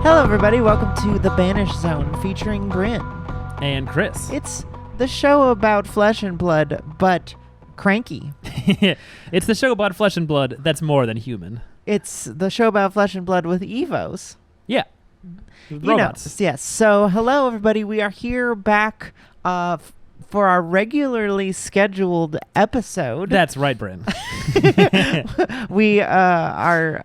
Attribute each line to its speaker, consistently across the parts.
Speaker 1: Hello, everybody. Welcome to The Banished Zone featuring Bryn.
Speaker 2: And Chris.
Speaker 1: It's the show about flesh and blood, but cranky.
Speaker 2: It's the show about flesh and blood that's more than human.
Speaker 1: It's the show about flesh and blood with Evos.
Speaker 2: Yeah. Robots.
Speaker 1: Yes. So, hello, everybody. We are here back for our regularly scheduled episode.
Speaker 2: That's right, Bryn.
Speaker 1: We are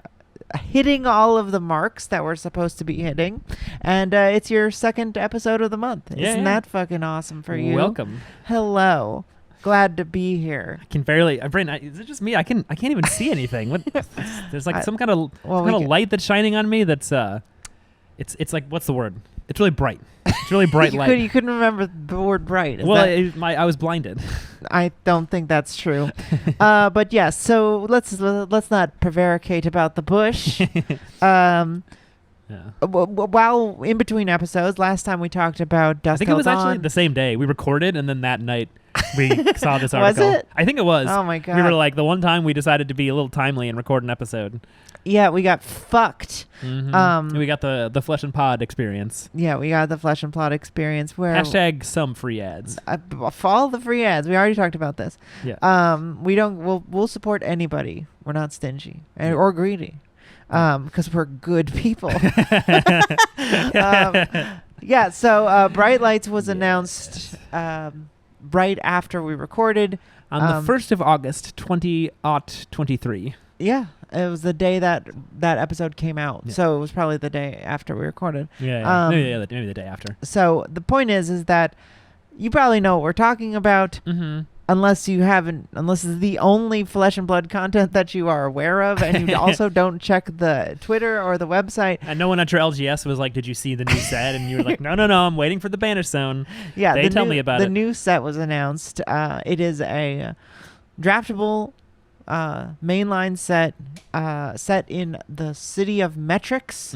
Speaker 1: hitting all of the marks that we're supposed to be hitting, and it's your second episode of the month. Isn't that fucking awesome for you?
Speaker 2: Welcome.
Speaker 1: Hello. Glad to be here.
Speaker 2: I can barely, Bryn, is it just me? I can't even see anything. What? There's like some kind of light that's shining on me. That's it's like, what's the word? It's really bright. It's really bright light.
Speaker 1: You couldn't remember the word bright.
Speaker 2: I was blinded.
Speaker 1: I don't think that's true. But yes, so let's not prevaricate about the bush. While in between episodes, last time we talked about Dusk
Speaker 2: I think it was actually the same day. We recorded, and then that night we saw this article.
Speaker 1: Was it?
Speaker 2: I think it was.
Speaker 1: Oh my god.
Speaker 2: We were like, the one time we decided to be a little timely and record an episode.
Speaker 1: Yeah, we got fucked.
Speaker 2: Mm-hmm. We got the Flesh and Pod experience.
Speaker 1: Yeah, we got the Flesh and Plot experience where
Speaker 2: # some free ads.
Speaker 1: Follow the free ads. We already talked about this.
Speaker 2: Yeah.
Speaker 1: We'll support anybody. We're not stingy or greedy. Because we're good people. Yeah, so Bright Lights was announced right after we recorded.
Speaker 2: On the 1st of August, 2023.
Speaker 1: Yeah, it was the day that episode came out. Yeah. So it was probably the day after we recorded.
Speaker 2: Yeah. Maybe the day after.
Speaker 1: So the point is that you probably know what we're talking about. Mm-hmm. Unless it's the only flesh and blood content that you are aware of, and you also don't check the Twitter or the website.
Speaker 2: And no one at your LGS was like, "Did you see the new set?" And you were like, "No, I'm waiting for the Banished Zone."
Speaker 1: Yeah,
Speaker 2: tell me about it.
Speaker 1: The new set was announced. It is a draftable mainline set set in the city of Metrics,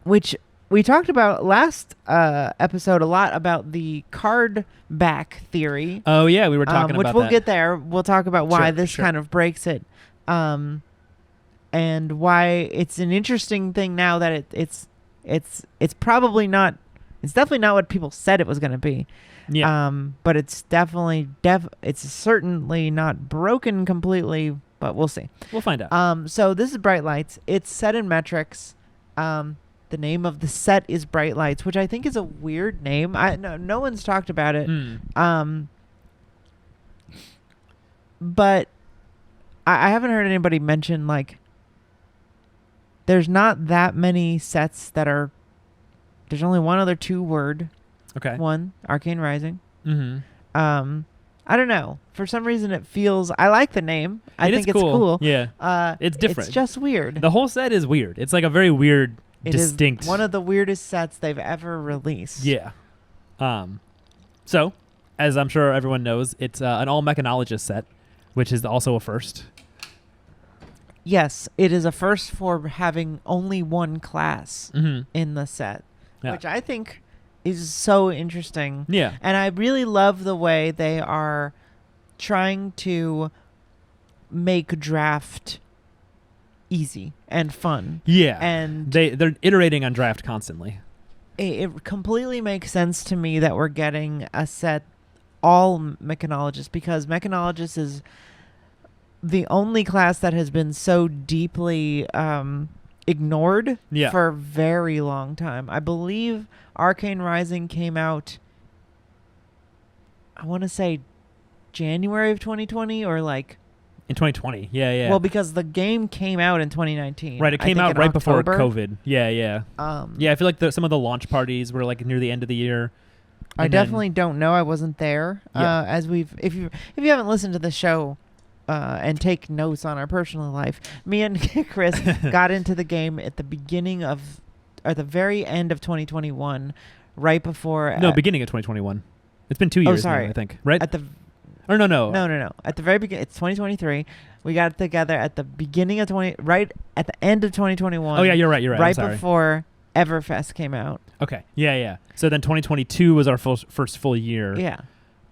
Speaker 1: which we talked about last episode a lot about the card back theory.
Speaker 2: Oh yeah, we were talking about
Speaker 1: which we'll get there. We'll talk about why this
Speaker 2: sure.
Speaker 1: kind of breaks it, and why it's an interesting thing now that it's probably not. It's definitely not what people said it was going to be.
Speaker 2: Yeah.
Speaker 1: But it's definitely it's certainly not broken completely. But we'll see.
Speaker 2: We'll find out.
Speaker 1: So this is Bright Lights. It's set in Metrics. The name of the set is Bright Lights, which I think is a weird name. No one's talked about it. But I haven't heard anybody mention, like, there's not that many sets that are, there's only one other 2-word.
Speaker 2: Okay.
Speaker 1: One, Arcane Rising.
Speaker 2: Mm-hmm.
Speaker 1: I don't know. For some reason it feels, I like the name. I think it's cool.
Speaker 2: Yeah. It's different.
Speaker 1: It's just weird.
Speaker 2: The whole set is weird. It's like a very weird, distinct.
Speaker 1: It is one of the weirdest sets they've ever released.
Speaker 2: Yeah. So, as I'm sure everyone knows, it's an all-mechanologist set, which is also a first.
Speaker 1: Yes, it is a first for having only one class in the set, which I think is so interesting.
Speaker 2: Yeah.
Speaker 1: And I really love the way they are trying to make draft easy and fun.
Speaker 2: Yeah.
Speaker 1: And
Speaker 2: they're iterating on draft constantly.
Speaker 1: It completely makes sense to me that we're getting a set all mechanologists, because mechanologist is the only class that has been so deeply ignored for a very long time. I believe Arcane Rising came out, I want to say January of 2020 or like
Speaker 2: in 2020. Yeah.
Speaker 1: Well, because the game came out in 2019.
Speaker 2: Right, it came out right before COVID. Yeah. Yeah, I feel like some of the launch parties were like near the end of the year.
Speaker 1: I definitely don't know. I wasn't there.
Speaker 2: Yeah.
Speaker 1: If you haven't listened to the show and take notes on our personal life, me and Chris got into the game at the beginning of, or the very end of 2021, right before.
Speaker 2: Beginning of 2021. It's been 2 years.
Speaker 1: Now,
Speaker 2: I think. Right. No.
Speaker 1: No. At the very beginning, it's 2023. We got together at the beginning of right at the end of 2021.
Speaker 2: Oh yeah, you're right.
Speaker 1: Right before Everfest came out.
Speaker 2: Okay. Yeah. So then 2022 was our first full year.
Speaker 1: Yeah.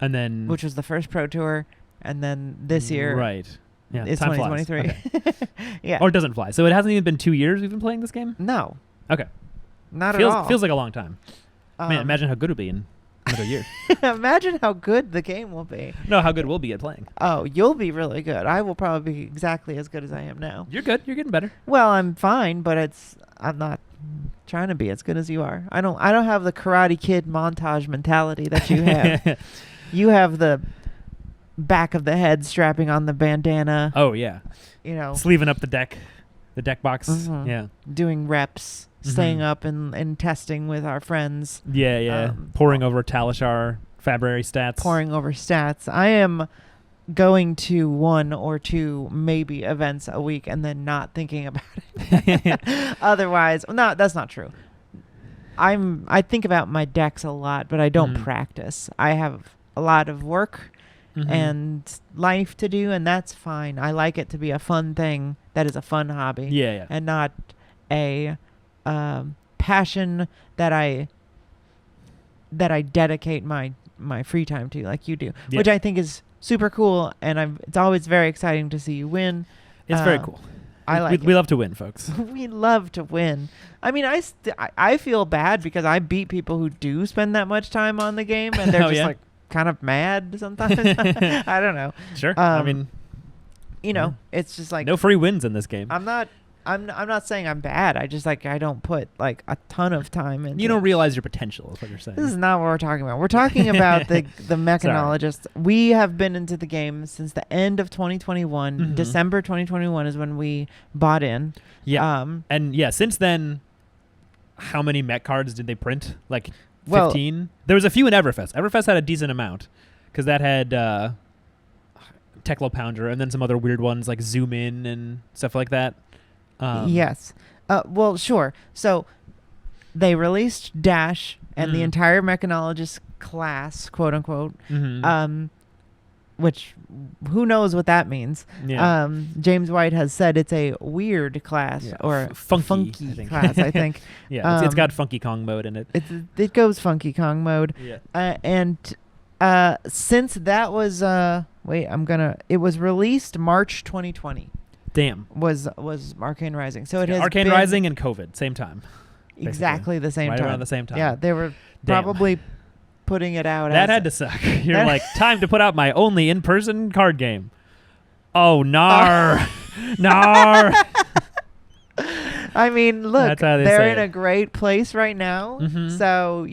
Speaker 2: And then,
Speaker 1: which was the first Pro Tour, and then this year.
Speaker 2: Right. Yeah,
Speaker 1: it's
Speaker 2: time
Speaker 1: 2023.
Speaker 2: flies. Okay.
Speaker 1: Yeah.
Speaker 2: Or it doesn't fly. So it hasn't even been 2 years we've been playing this game?
Speaker 1: No.
Speaker 2: Okay.
Speaker 1: Not at all.
Speaker 2: Feels like a long time. Man, imagine how good it'll be in another year.
Speaker 1: Imagine how good the game will be.
Speaker 2: No, how good we'll be at playing.
Speaker 1: Oh, you'll be really good. I will probably be exactly as good as I am now.
Speaker 2: You're good. You're getting better.
Speaker 1: Well, I'm fine, but I'm not trying to be as good as you are. I don't have the Karate Kid montage mentality that you have. You have the back of the head strapping on the bandana.
Speaker 2: Oh yeah. Sleeving up the deck box.
Speaker 1: Mm-hmm.
Speaker 2: Yeah.
Speaker 1: Doing reps, staying up and testing with our friends.
Speaker 2: Yeah. Pouring over Talishar Fabry stats.
Speaker 1: Pouring over stats. I am going to 1 or 2 maybe events a week and then not thinking about it. Otherwise, no, that's not true. I think about my decks a lot, but I don't practice. I have a lot of work and life to do, and that's fine. I like it to be a fun thing that is a fun hobby.
Speaker 2: Yeah.
Speaker 1: And not a passion that I dedicate my free time to, like you do, which I think is super cool, and it's always very exciting to see you win.
Speaker 2: It's very cool. We love to win, folks.
Speaker 1: We love to win. I mean, I feel bad because I beat people who do spend that much time on the game, and they're just like kind of mad sometimes. I don't know.
Speaker 2: Sure. I mean,
Speaker 1: it's just like
Speaker 2: no free wins in this game.
Speaker 1: I'm not saying I'm bad. I just I don't put like a ton of time into.
Speaker 2: You don't realize your potential is what you're saying.
Speaker 1: This is not what we're talking about. We're talking about the mechanologists. We have been into the game since the end of 2021. December 2021 is when we bought in.
Speaker 2: Yeah. Since then, how many mech cards did they print? Like 15? There was a few in Everfest. Everfest had a decent amount because that had Teklo Pounder and then some other weird ones like Zoom In and stuff like that.
Speaker 1: Yes. Well, sure. So they released Dash and the entire mechanologist class, quote unquote, which who knows what that means. Yeah. James White has said it's a weird class or funky class, I think.
Speaker 2: Yeah, it's got Funky Kong mode in it.
Speaker 1: It goes Funky Kong mode.
Speaker 2: Yeah.
Speaker 1: And since that was it was released March 2020.
Speaker 2: Damn.
Speaker 1: Was Arcane Rising. So it has
Speaker 2: Arcane Rising and COVID, same time. Basically.
Speaker 1: Exactly the same
Speaker 2: right
Speaker 1: time.
Speaker 2: Around the same time.
Speaker 1: Yeah, they were probably putting it out.
Speaker 2: That had to suck. You're like, time to put out my only in-person card game. Oh, nar. Nar.
Speaker 1: I mean, look, they're in
Speaker 2: it.
Speaker 1: a great place right now. So,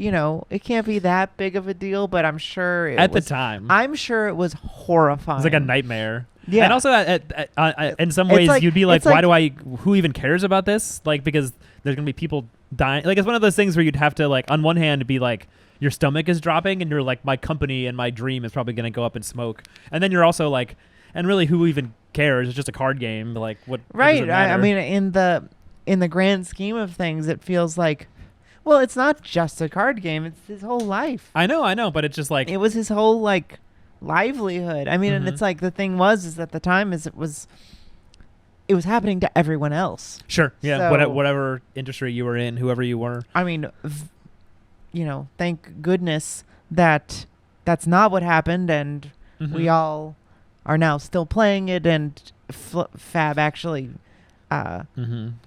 Speaker 1: it can't be that big of a deal, but I'm sure
Speaker 2: at the time.
Speaker 1: I'm sure it was horrifying.
Speaker 2: It was like a nightmare.
Speaker 1: Yeah.
Speaker 2: And also, in some ways, you'd be like, who even cares about this? Like, because there's going to be people dying. Like, it's one of those things where you'd have to, like, on one hand, be like, your stomach is dropping, and you're like, my company and my dream is probably going to go up in smoke. And then you're also like, and really, who even cares? It's just a card game. Like, what?
Speaker 1: Right.
Speaker 2: What does it matter?
Speaker 1: I mean, in the grand scheme of things, it feels like, well, it's not just a card game. It's his whole life.
Speaker 2: I know. But it's just like.
Speaker 1: It was his whole, like, livelihood. I mean, and it's like the thing is at the time it was happening to everyone else.
Speaker 2: Sure. Yeah.
Speaker 1: So,
Speaker 2: whatever industry you were in, whoever you were.
Speaker 1: I mean, thank goodness that that's not what happened, and we all are now still playing it, and Fab actually,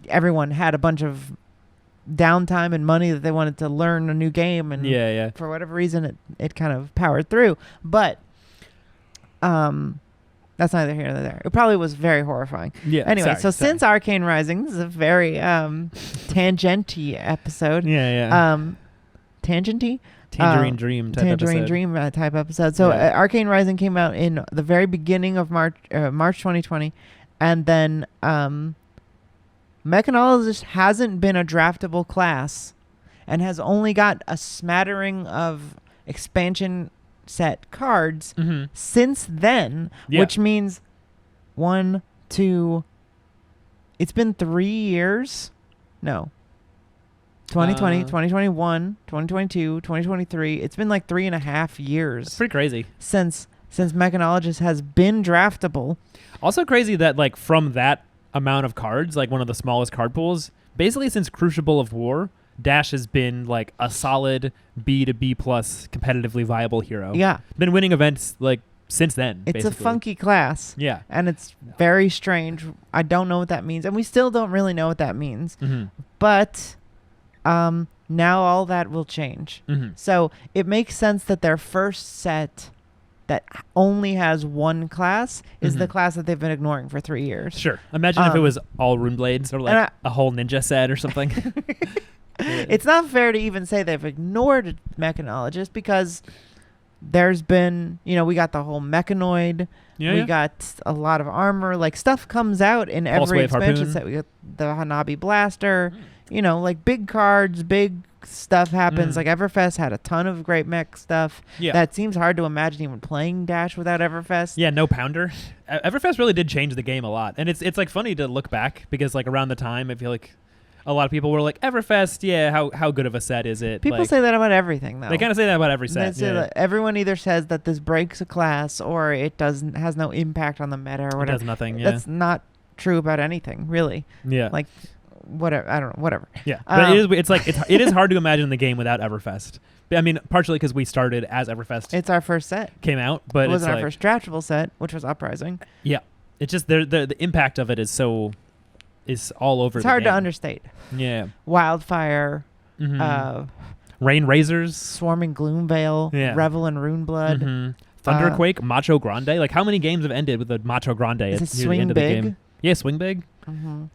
Speaker 1: everyone had a bunch of downtime and money that they wanted to learn a new game, and for whatever reason it kind of powered through. But that's neither here nor there. It probably was very horrifying. Yeah. Anyway, since Arcane Rising, this is a very tangenty episode. Tangenty?
Speaker 2: Tangerine Dream type
Speaker 1: Tangerine
Speaker 2: episode.
Speaker 1: Dream type episode. So Arcane Rising came out in the very beginning of March 2020, and then Mechanologist hasn't been a draftable class and has only got a smattering of expansion set cards since then, which means it's been 3 years. No. 2020, 2021, 2022, 2023. It's been like 3.5 years.
Speaker 2: That's pretty crazy.
Speaker 1: Since Mechanologist has been draftable.
Speaker 2: Also crazy that like from that amount of cards, like one of the smallest card pools, basically since Crucible of War, Dash has been like a solid B to B plus competitively viable hero.
Speaker 1: Yeah.
Speaker 2: Been winning events like since then.
Speaker 1: It's
Speaker 2: basically.
Speaker 1: a funky class.
Speaker 2: Yeah.
Speaker 1: And it's very strange. I don't know what that means. And we still don't really know what that means.
Speaker 2: Mm-hmm.
Speaker 1: But now all that will change.
Speaker 2: Mm-hmm.
Speaker 1: So it makes sense that their first set that only has one class is the class that they've been ignoring for 3 years.
Speaker 2: Sure. Imagine if it was all rune blades or like a whole ninja set or something.
Speaker 1: It's not fair to even say they've ignored mechanologists because there's been, we got the whole mechanoid. We got a lot of armor. Like, stuff comes out in every expansion set. We got the Hanabi Blaster. Like, big cards, big stuff happens. Like, Everfest had a ton of great mech stuff.
Speaker 2: Yeah.
Speaker 1: That seems hard to imagine even playing Dash without Everfest.
Speaker 2: Yeah, no pounder. Everfest really did change the game a lot. And it's like funny to look back because like around the time I feel like a lot of people were like, Everfest, yeah, how good of a set is it?
Speaker 1: People
Speaker 2: like,
Speaker 1: say that about everything, though.
Speaker 2: They kind of say that about every set.
Speaker 1: They say that everyone either says that this breaks a class or it has no impact on the meta or whatever.
Speaker 2: It does nothing, yeah.
Speaker 1: That's not true about anything, really.
Speaker 2: Yeah.
Speaker 1: Like, whatever. I don't know. Whatever.
Speaker 2: Yeah. But it is hard to imagine the game without Everfest. I mean, partially because we started as Everfest.
Speaker 1: It's our first set.
Speaker 2: Came out, but
Speaker 1: it wasn't our first draftable set, which was Uprising.
Speaker 2: Yeah. It's just the impact of it is all over.
Speaker 1: It's hard to understate.
Speaker 2: Yeah.
Speaker 1: Wildfire,
Speaker 2: Rain Razors,
Speaker 1: Swarming Gloomveil, Revel in Runeblood,
Speaker 2: Thunderquake, Macho Grande. Like, how many games have ended with a Macho Grande at the end of the game? Yeah, Swing Big.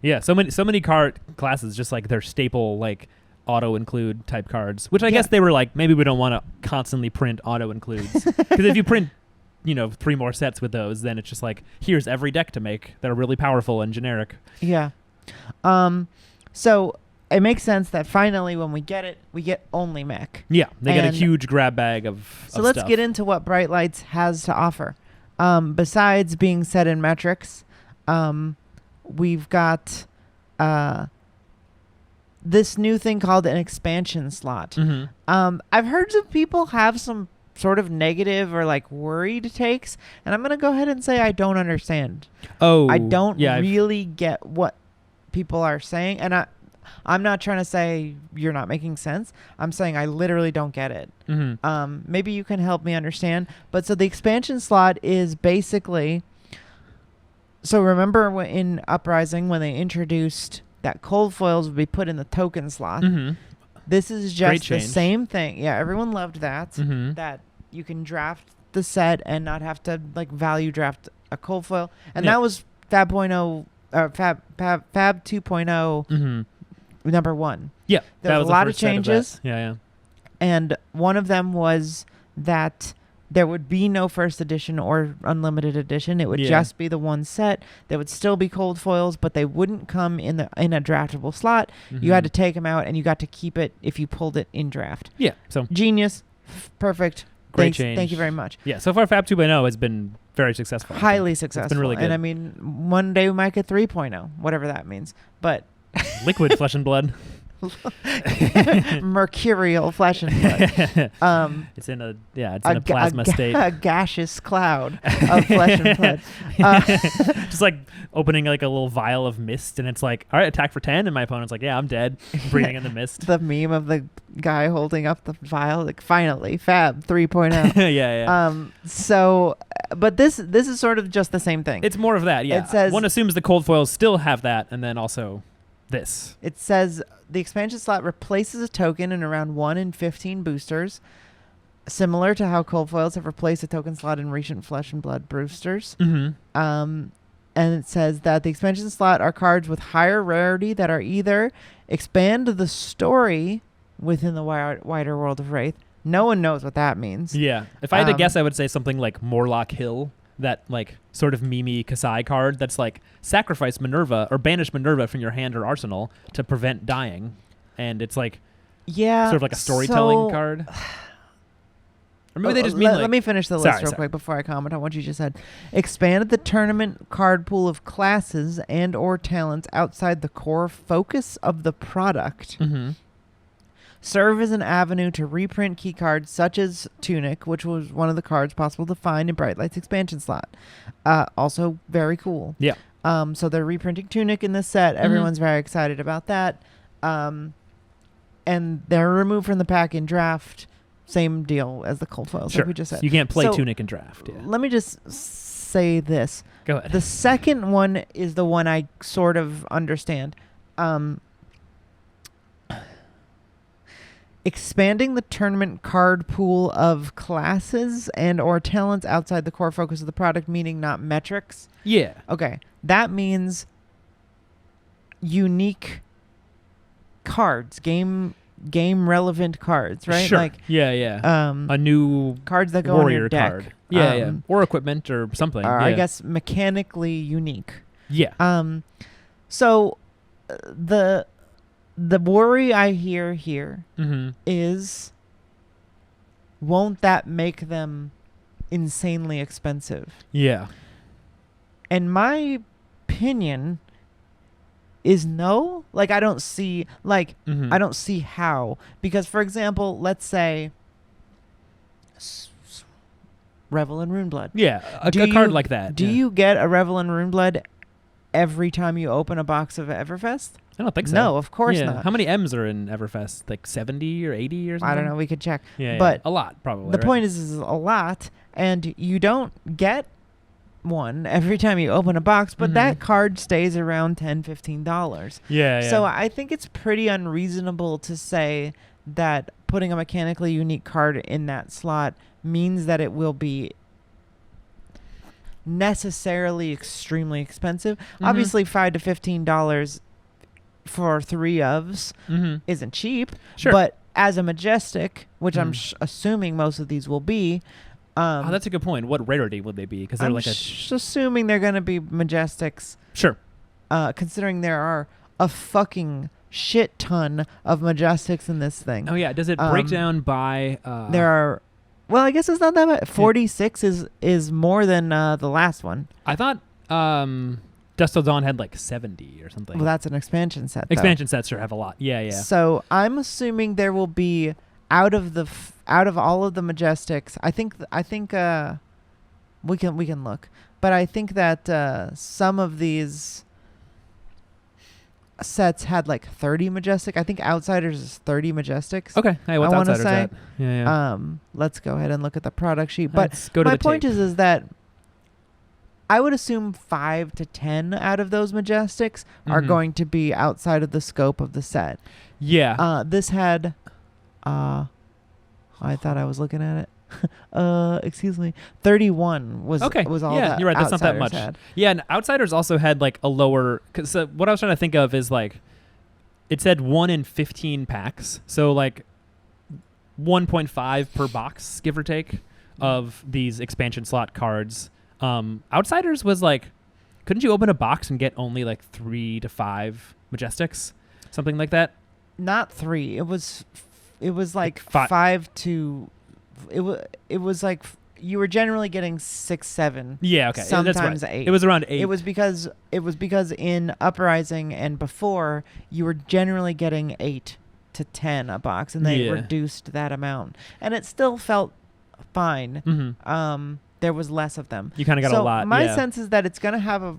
Speaker 2: Yeah, so many card classes just like their staple like auto include type cards, which I guess they were like, maybe we don't want to constantly print auto includes because if you print 3 more sets with those, then it's just like, here's every deck to make that are really powerful and generic.
Speaker 1: Yeah. So it makes sense that finally when we get only mech.
Speaker 2: Yeah, they get a huge grab bag of
Speaker 1: let's
Speaker 2: stuff.
Speaker 1: get into what Bright Lights has to offer. Besides being set in metrics, we've got this new thing called an expansion slot. I've heard some people have some sort of negative or like worried takes, and I'm going to go ahead and say I don't understand. I don't really get what people are saying, and I'm not trying to say you're not making sense. I'm saying I literally don't get it. Maybe you can help me understand. But so the expansion slot is basically... So remember in Uprising when they introduced that cold foils would be put in the token slot? This is just the same thing. Yeah, everyone loved that. That you can draft the set and not have to like value draft a cold foil. And that was Fab 2.0 number 1. Yeah. There was a lot of changes.
Speaker 2: Yeah.
Speaker 1: And one of them was that there would be no first edition or unlimited edition. It would just be the one set. There would still be cold foils, but they wouldn't come in a draftable slot. You had to take them out, and you got to keep it if you pulled it in draft. Yeah. So genius, perfect.
Speaker 2: Great change.
Speaker 1: Thank you very much.
Speaker 2: Yeah. So far, Fab 2.0 has been very successful.
Speaker 1: Highly successful.
Speaker 2: It's been really good.
Speaker 1: And I mean, one day we might get 3.0, whatever that means. But
Speaker 2: liquid flesh and blood.
Speaker 1: Mercurial flesh and blood.
Speaker 2: It's in a plasma state.
Speaker 1: A gaseous cloud of flesh and blood.
Speaker 2: Just like opening like a little vial of mist, and it's like, all right, attack for 10, and my opponent's like, yeah, I'm dead. Breathing in the mist.
Speaker 1: The meme of the guy holding up the vial, like, finally, Fab 3.0.
Speaker 2: Yeah.
Speaker 1: So, but this is sort of just the same thing.
Speaker 2: It's more of that. Yeah.
Speaker 1: It says
Speaker 2: one assumes the cold foils still have that, and then also this.
Speaker 1: It says the expansion slot replaces a token in around 1 in 15 boosters, similar to how cold foils have replaced a token slot in recent Flesh and Blood boosters. And it says that the expansion slot are cards with higher rarity that are either expand the story within the wider world of Wraith. No one knows what that means.
Speaker 2: Yeah. If I had to guess, I would say something like Morlock Hill. That like sort of Mimi Kasai card that's like sacrifice Minerva or banish Minerva from your hand or arsenal to prevent dying, and it's like sort of like a storytelling card. Or maybe they just mean
Speaker 1: let me finish the list real quick before I comment on what you just said. Expanded the tournament card pool of classes and or talents outside the core focus of the product. Serve as an avenue to reprint key cards such as Tunic, which was one of the cards possible to find in Bright Light's expansion slot. Also very cool. Yeah. So they're reprinting Tunic in this set. Everyone's very excited about that. And they're removed from the pack in draft. Same deal as the cold foils,
Speaker 2: Sure.
Speaker 1: like we just said.
Speaker 2: You can't play
Speaker 1: So,
Speaker 2: Tunic and Draft. Yeah.
Speaker 1: Let me just say this.
Speaker 2: Go ahead.
Speaker 1: The second one is the one I sort of understand. Expanding the tournament card pool of classes and or talents outside the core focus of the product, meaning not metrics.
Speaker 2: Yeah.
Speaker 1: Okay. That means unique cards, game relevant cards, right?
Speaker 2: Sure.
Speaker 1: Like
Speaker 2: yeah. A new
Speaker 1: cards that go
Speaker 2: warrior
Speaker 1: on your deck.
Speaker 2: card. Yeah. Or equipment or something.
Speaker 1: Or I guess mechanically unique.
Speaker 2: Yeah.
Speaker 1: So the worry I hear here is, won't that make them insanely expensive?
Speaker 2: Yeah.
Speaker 1: And my opinion is no. Like, I don't see I don't see how. Because, for example, let's say Revel in Runeblood.
Speaker 2: Yeah, a card like that.
Speaker 1: Do you get a Revel in Runeblood every time you open a box of Everfest?
Speaker 2: I don't think so.
Speaker 1: No, of course not.
Speaker 2: How many M's are in Everfest? Like 70 or 80 or something?
Speaker 1: I don't know. We could check.
Speaker 2: Yeah,
Speaker 1: but
Speaker 2: a lot, probably.
Speaker 1: The point is a lot, and you don't get one every time you open a box, but that card stays around $10, $15.
Speaker 2: Yeah.
Speaker 1: So I think it's pretty unreasonable to say that putting a mechanically unique card in that slot means that it will be necessarily extremely expensive. Obviously, $5 to $15 for 3 ofs isn't cheap.
Speaker 2: Sure.
Speaker 1: But as a Majestic, which I'm assuming most of these will be.
Speaker 2: That's a good point. What rarity would they be? Because they're
Speaker 1: I'm
Speaker 2: like
Speaker 1: assuming they're going to be Majestics.
Speaker 2: Sure.
Speaker 1: Considering there are a fucking shit ton of Majestics in this thing.
Speaker 2: Oh yeah. Does it break down by?
Speaker 1: There are. Well, I guess it's not that much. 46 is more than the last one.
Speaker 2: I thought Dust Till Dawn had like 70 or something.
Speaker 1: Well, that's an expansion set, though.
Speaker 2: Expansion sets sure have a lot. Yeah.
Speaker 1: So I'm assuming there will be out of all of the Majestics. I think we can look, but I think that some of these sets had like 30 Majestic. I think Outsiders is 30 Majestics.
Speaker 2: Okay. Hey, what's
Speaker 1: I wanna
Speaker 2: Outsiders
Speaker 1: say.
Speaker 2: at? Yeah.
Speaker 1: Let's go ahead and look at the product sheet. But
Speaker 2: Let's go to
Speaker 1: my
Speaker 2: the
Speaker 1: point
Speaker 2: tape.
Speaker 1: is that I would assume 5 to 10 out of those Majestics are going to be outside of the scope of the set.
Speaker 2: Yeah.
Speaker 1: This had I thought I was looking at it. Excuse me. 31 was all that.
Speaker 2: You're right. That's not that much.
Speaker 1: Had.
Speaker 2: Yeah, and Outsiders also had like a lower. Because what I was trying to think of is like, it said 1 in 15 packs, so like 1.5 per box, give or take, of these expansion slot cards. Outsiders was like, couldn't you open a box and get only like 3 to 5 Majestics, something like that?
Speaker 1: Not 3. It was like 5 to. It was like you were generally getting 6, 7.
Speaker 2: Yeah, okay.
Speaker 1: Sometimes
Speaker 2: that's right.
Speaker 1: 8.
Speaker 2: It was around 8.
Speaker 1: It was because in Uprising and before you were generally getting 8 to 10 a box, and they reduced that amount, and it still felt fine. There was less of them.
Speaker 2: You kind of got a lot.
Speaker 1: My sense is that it's gonna have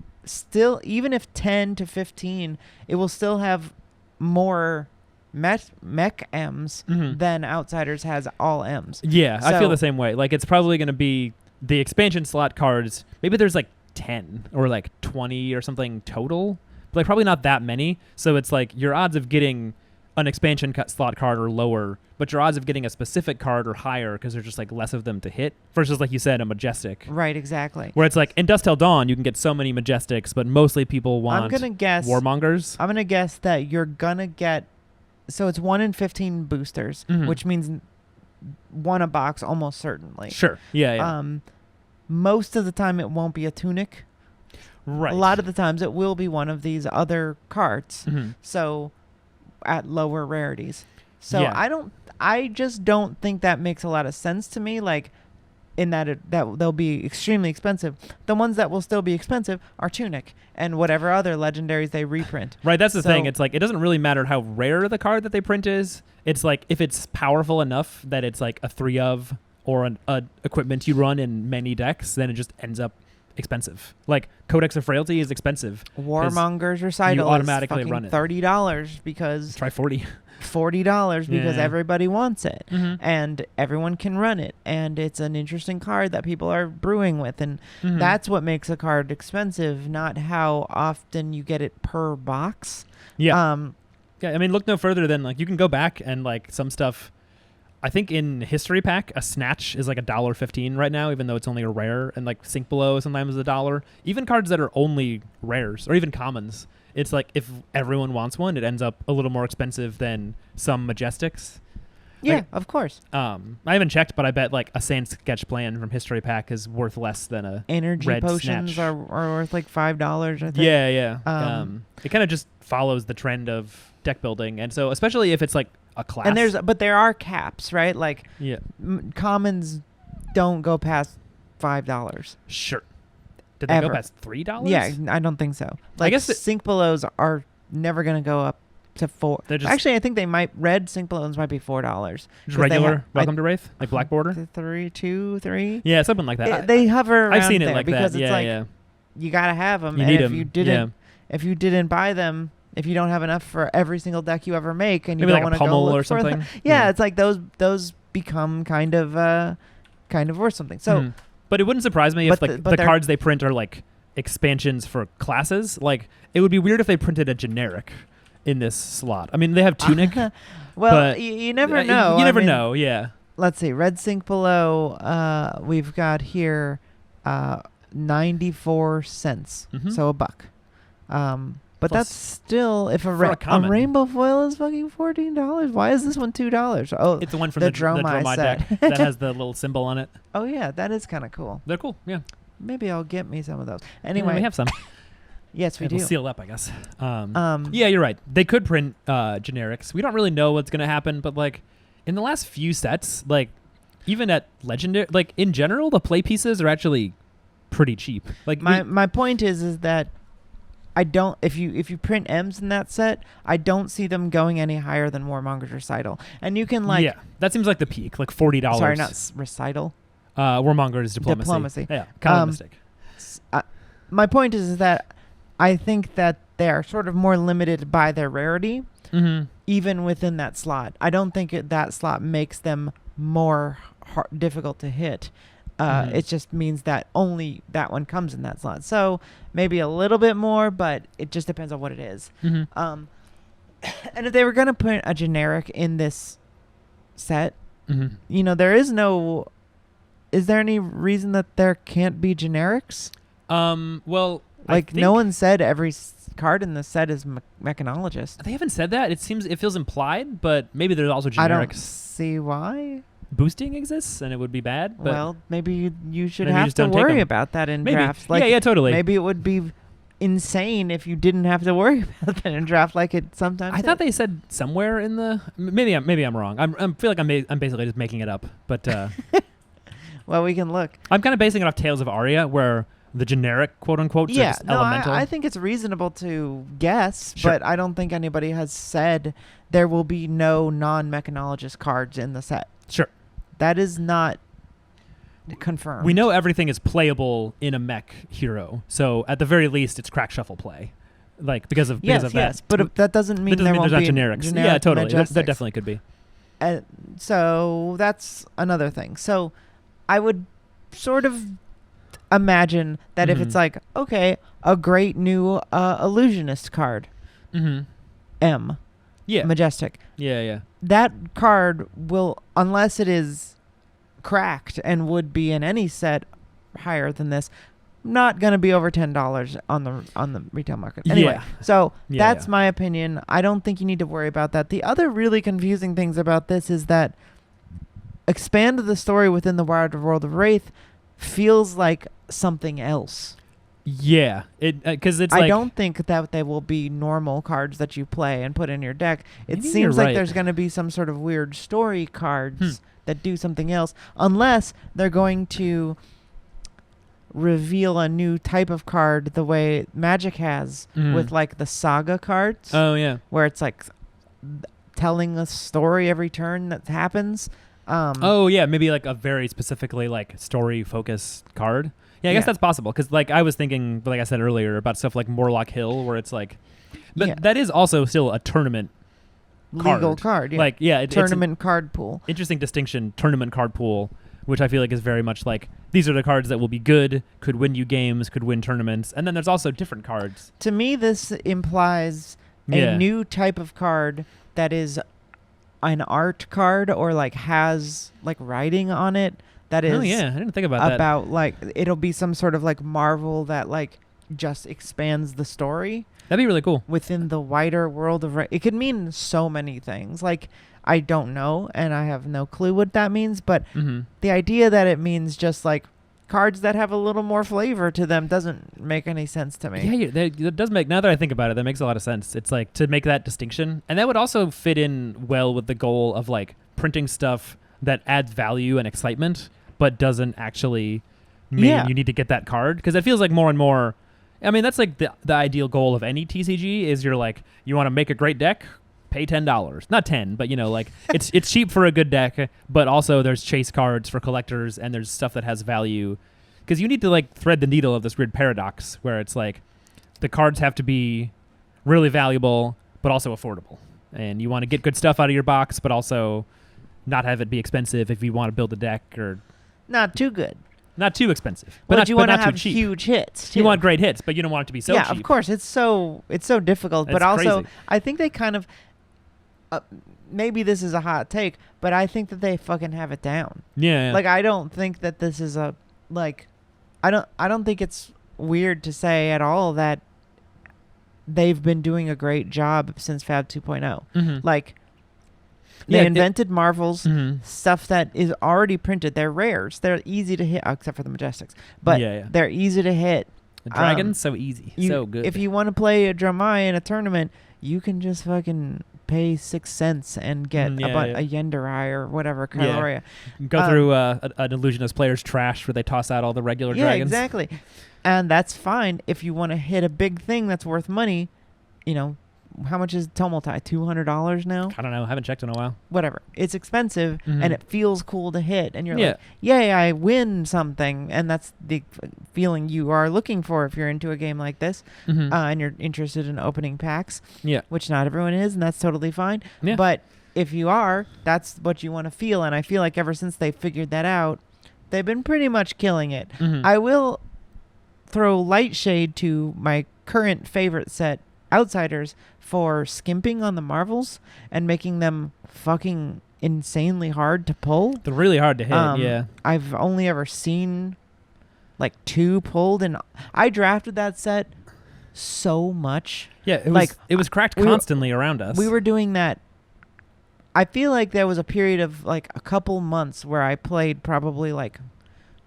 Speaker 1: even if 10 to 15, it will still have more mech M's than Outsiders has all M's.
Speaker 2: Yeah,
Speaker 1: So,
Speaker 2: I feel the same way. Like, it's probably going to be the expansion slot cards. Maybe there's like 10 or like 20 or something total, but like probably not that many. So it's like your odds of getting an expansion slot card are lower, but your odds of getting a specific card are higher because there's just like less of them to hit versus, like you said, a Majestic.
Speaker 1: Right, exactly.
Speaker 2: Where it's like in Dust Till Dawn, you can get so many Majestics, but mostly people want Warmongers.
Speaker 1: I'm going to guess that you're going to get. So it's 1 in 15 boosters, which means 1 a box almost certainly.
Speaker 2: Sure. Yeah.
Speaker 1: Most of the time it won't be a Tunic.
Speaker 2: Right.
Speaker 1: A lot of the times it will be one of these other cards. So at lower rarities. So I just don't think that makes a lot of sense to me. Like, in that they'll be extremely expensive. The ones that will still be expensive are Tunic and whatever other legendaries they reprint.
Speaker 2: Right, that's the thing. It's like, it doesn't really matter how rare the card that they print is. It's like, if it's powerful enough that it's like a 3 of or an equipment you run in many decks, then it just ends up expensive. Like Codex of Frailty is expensive.
Speaker 1: Warmonger's Recital
Speaker 2: automatically
Speaker 1: is
Speaker 2: run it.
Speaker 1: $30 because
Speaker 2: Try 40.
Speaker 1: $40 because everybody wants it,
Speaker 2: Mm-hmm.
Speaker 1: and everyone can run it, and it's an interesting card that people are brewing with, and that's what makes a card expensive, not how often you get it per box.
Speaker 2: Yeah. Yeah, I mean, look no further than like you can go back and like some stuff. I think in History Pack, a Snatch is like $1.15 right now, even though it's only a rare, and like Sink Below sometimes is $1. Even cards that are only rares or even commons, it's like if everyone wants one, it ends up a little more expensive than some Majestics.
Speaker 1: Yeah,
Speaker 2: like,
Speaker 1: of course.
Speaker 2: I haven't checked, but I bet like a Sand Sketch Plan from History Pack is worth less than a
Speaker 1: Energy
Speaker 2: red
Speaker 1: potions
Speaker 2: Snatch.
Speaker 1: are worth like $5, I think.
Speaker 2: Yeah. It kind of just follows the trend of deck building, and so especially if it's like a class.
Speaker 1: And there are caps, right? Like commons don't go past $5.
Speaker 2: Sure. Did they
Speaker 1: Ever.
Speaker 2: go past $3?
Speaker 1: Yeah, I don't think so. Like,
Speaker 2: I guess
Speaker 1: Sink Belows are never going to go up to $4. Actually, I think they might. Red Sink Belows might be $4.
Speaker 2: Just regular Welcome to Wraith, like Black Border.
Speaker 1: 3.
Speaker 2: Yeah, something like that.
Speaker 1: They hover around
Speaker 2: I've seen it
Speaker 1: there
Speaker 2: like
Speaker 1: because
Speaker 2: that.
Speaker 1: it's like you gotta have them.
Speaker 2: You
Speaker 1: and
Speaker 2: need
Speaker 1: if
Speaker 2: 'em.
Speaker 1: you didn't, if you didn't buy them, if you don't have enough for every single deck you ever make, and you
Speaker 2: Maybe
Speaker 1: don't
Speaker 2: like
Speaker 1: want
Speaker 2: a
Speaker 1: to go
Speaker 2: Pummel
Speaker 1: look
Speaker 2: or
Speaker 1: for
Speaker 2: something.
Speaker 1: them, it's like those become kind of worth something. So,
Speaker 2: but it wouldn't surprise me if like the cards they print are like expansions for classes. Like it would be weird if they printed a generic in this slot. I mean, they have Tunic.
Speaker 1: well, you never know.
Speaker 2: You never know. Yeah.
Speaker 1: Let's see. Red Sink Below. We've got here 94 cents, so $1. But
Speaker 2: Plus,
Speaker 1: that's still if a rainbow foil is fucking $14. Why is this one $2? Oh,
Speaker 2: it's the one from
Speaker 1: the
Speaker 2: the Dromai
Speaker 1: set.
Speaker 2: deck that has the little symbol on it.
Speaker 1: Oh yeah, that is kind of cool.
Speaker 2: They're cool. Yeah.
Speaker 1: Maybe I'll get me some of those. Anyway,
Speaker 2: we have some.
Speaker 1: Yes, we do.
Speaker 2: We'll seal up, I guess. Yeah, you're right. They could print generics. We don't really know what's gonna happen, but like in the last few sets, like even at Legendary, like in general, the play pieces are actually pretty cheap. Like
Speaker 1: my point is that I don't. If you print M's in that set, I don't see them going any higher than Warmonger's Recital. And you can like
Speaker 2: that seems like the peak, like $40.
Speaker 1: Sorry, not Recital.
Speaker 2: Warmonger's Diplomacy. Yeah, kind of a mistake.
Speaker 1: My point is that I think that they are sort of more limited by their rarity, even within that slot. I don't think that slot makes them more difficult to hit. It just means that only that one comes in that slot. So maybe a little bit more, but it just depends on what it is. And if they were going to put a generic in this set, there is no... Is there any reason that there can't be generics?
Speaker 2: Well...
Speaker 1: Like, no one said every card in the set is mechanologist.
Speaker 2: They haven't said that. It feels implied, but maybe there's also generics.
Speaker 1: I don't see why.
Speaker 2: Boosting exists and it would be bad. But
Speaker 1: well, maybe you should have to worry about that in drafts.
Speaker 2: Like, yeah, totally.
Speaker 1: Maybe it would be insane if you didn't have to worry about that in draft like it sometimes
Speaker 2: I thought they said somewhere in the... Maybe I'm wrong. I feel like I'm basically just making it up. But
Speaker 1: well, we can look.
Speaker 2: I'm kind of basing it off Tales of Aria, where the generic quote-unquote are just elemental.
Speaker 1: I think it's reasonable to guess, but I don't think anybody has said there will be no non-mechanologist cards in the set.
Speaker 2: Sure.
Speaker 1: That is not confirmed.
Speaker 2: We know everything is playable in a mech hero, so at the very least, it's crack shuffle play, like because of that.
Speaker 1: Yes, but that doesn't mean there won't
Speaker 2: there's
Speaker 1: be
Speaker 2: not generics.
Speaker 1: Generic
Speaker 2: yeah, totally. That
Speaker 1: Majestics.
Speaker 2: definitely could be.
Speaker 1: So that's another thing. So I would sort of imagine that if it's like, okay, a great new illusionist card, M, Majestic.
Speaker 2: Yeah.
Speaker 1: That card will, unless it is cracked and would be in any set higher than this, not going to be over $10 on the retail market. Anyway, so that's my opinion. I don't think you need to worry about that. The other really confusing things about this is that expand the story within the Wild World of Wraith feels like something else.
Speaker 2: Yeah, because it's.
Speaker 1: I don't think that they will be normal cards that you play and put in your deck. It seems like there's going to be some sort of weird story cards that do something else, unless they're going to reveal a new type of card the way Magic has with like the saga cards.
Speaker 2: Oh yeah,
Speaker 1: where it's like telling a story every turn that happens.
Speaker 2: Oh yeah, maybe like a very specifically like story focused card. Yeah, I guess that's possible because like I was thinking, like I said earlier, about stuff like Morlock Hill, where it's like, but that is also still a tournament
Speaker 1: legal card. Yeah.
Speaker 2: Like
Speaker 1: tournament card pool.
Speaker 2: Interesting distinction, tournament card pool, which I feel like is very much like these are the cards that will be good, could win you games, could win tournaments, and then there's also different cards.
Speaker 1: To me, this implies a new type of card that is an art card or like has like writing on it that is.
Speaker 2: Oh yeah, I didn't think about that.
Speaker 1: About like it'll be some sort of like Marvel that like just expands the story.
Speaker 2: That'd be really cool
Speaker 1: within the wider world of. It could mean so many things. Like I don't know, and I have no clue what that means. But the idea that it means just like cards that have a little more flavor to them doesn't make any sense to me.
Speaker 2: Yeah, that does make. Now that I think about it, that makes a lot of sense. It's like to make that distinction, and that would also fit in well with the goal of like printing stuff that adds value and excitement, but doesn't actually mean you need to get that card, because it feels like more and more. I mean, that's like the ideal goal of any TCG is you're like, you want to make a great deck, pay $10. Not 10, but like it's cheap for a good deck, but also there's chase cards for collectors and there's stuff that has value. Because you need to like thread the needle of this weird paradox where it's like the cards have to be really valuable, but also affordable. And you want to get good stuff out of your box, but also not have it be expensive if you want to build a deck, or
Speaker 1: not too good.
Speaker 2: Not too expensive, but
Speaker 1: you want to have
Speaker 2: cheap.
Speaker 1: Huge hits. Too.
Speaker 2: You want great hits, but you don't want it to be so cheap.
Speaker 1: Yeah, of course. It's so difficult, but also crazy. I think they kind of maybe this is a hot take, but I think that they fucking have it down.
Speaker 2: Yeah.
Speaker 1: Like I don't think that this is a like I don't think it's weird to say at all that they've been doing a great job since Fab 2.0. Like they invented Marvels, stuff that is already printed. They're rares. They're easy to hit, except for the Majestics. But they're easy to hit.
Speaker 2: The Dragon's so easy. So good.
Speaker 1: If you want to play a Dramai in a tournament, you can just fucking pay 6 cents and get a Yenderai or whatever, Kyloria.
Speaker 2: Go through an Illusionist player's trash where they toss out all the regular dragons.
Speaker 1: Yeah, exactly. And that's fine. If you want to hit a big thing that's worth money, how much is Tumultai? $200 now?
Speaker 2: I don't know. I haven't checked in a while.
Speaker 1: Whatever. It's expensive, and it feels cool to hit. And you're like, yay, I win something. And that's the feeling you are looking for if you're into a game like this, and you're interested in opening packs, which not everyone is, and that's totally fine. Yeah. But if you are, that's what you want to feel. And I feel like ever since they figured that out, they've been pretty much killing it. I will throw light shade to my current favorite set, Outsiders, for skimping on the Marvels and making them fucking insanely hard to pull.
Speaker 2: They're really hard to hit,
Speaker 1: I've only ever seen like 2 pulled, and I drafted that set so much.
Speaker 2: Yeah, it was cracked constantly around us.
Speaker 1: We were doing that. I feel like there was a period of like a couple months where I played probably like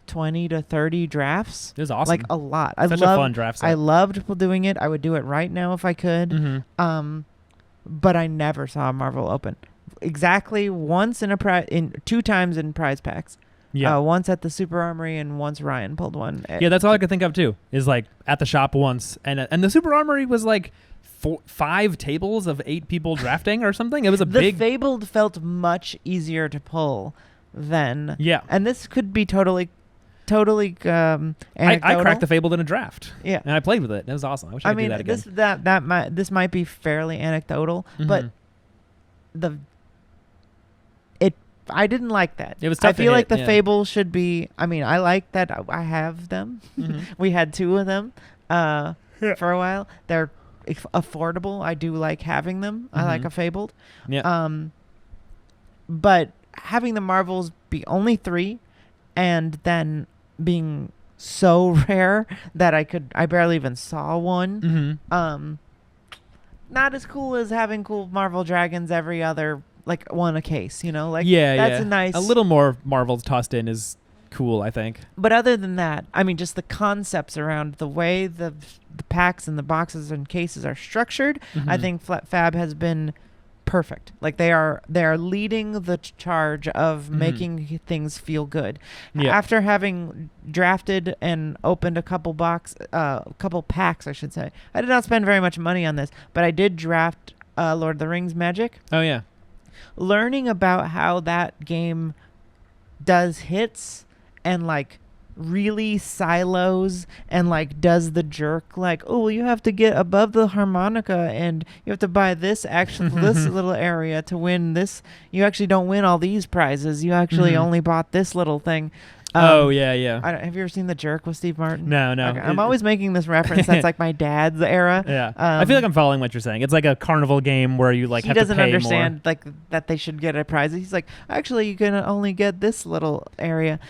Speaker 1: 20 to 30 drafts.
Speaker 2: It was awesome.
Speaker 1: Like a lot.
Speaker 2: Such a fun draft set.
Speaker 1: I loved doing it. I would do it right now if I could. But I never saw a Marvel open. Exactly once in 2 times in prize packs. Yeah. Once at the Super Armory and once Ryan pulled one.
Speaker 2: Yeah, that's all I could think of too. Is like at the shop once, and the Super Armory was like 5 tables of 8 people drafting or something. It was big.
Speaker 1: The Fabled felt much easier to pull than.
Speaker 2: Yeah.
Speaker 1: And this could be totally anecdotal.
Speaker 2: I cracked the Fabled in a draft.
Speaker 1: Yeah.
Speaker 2: And I played with it. It was awesome. I wish I could do that again.
Speaker 1: This might be fairly anecdotal, but I didn't like that.
Speaker 2: It was tough.
Speaker 1: I feel like the Fable should be. I mean, I like that I have them. We had 2 of them for a while. They're affordable. I do like having them. I like a Fabled.
Speaker 2: Yeah.
Speaker 1: But having the Marvels be only 3, and then being so rare that I barely even saw one. Not as cool as having cool Marvel dragons every other, like, one a case, like that's a nice.
Speaker 2: A little more Marvels tossed in is cool, I think.
Speaker 1: But other than that, I mean, just the concepts around the way the packs and the boxes and cases are structured, I think Fab has been perfect. Like they are leading the charge of making things feel good. After having drafted and opened a couple packs, I should say. I did not spend very much money on this, but I did draft Lord of the Rings Magic.
Speaker 2: Oh yeah.
Speaker 1: Learning about how that game does hits and like really silos and like does the jerk like, oh well, you have to get above the harmonica and you have to buy this this little area to win this. You actually don't win all these prizes. You actually only bought this little thing.
Speaker 2: Oh yeah.
Speaker 1: Have you ever seen The Jerk with Steve Martin?
Speaker 2: No.
Speaker 1: Okay. I'm always making this reference. That's like my dad's era.
Speaker 2: Yeah. I feel like I'm following what you're saying. It's like a carnival game where you like have to pay more.
Speaker 1: He doesn't understand like that they should get a prize. He's like, actually, you can only get this little area.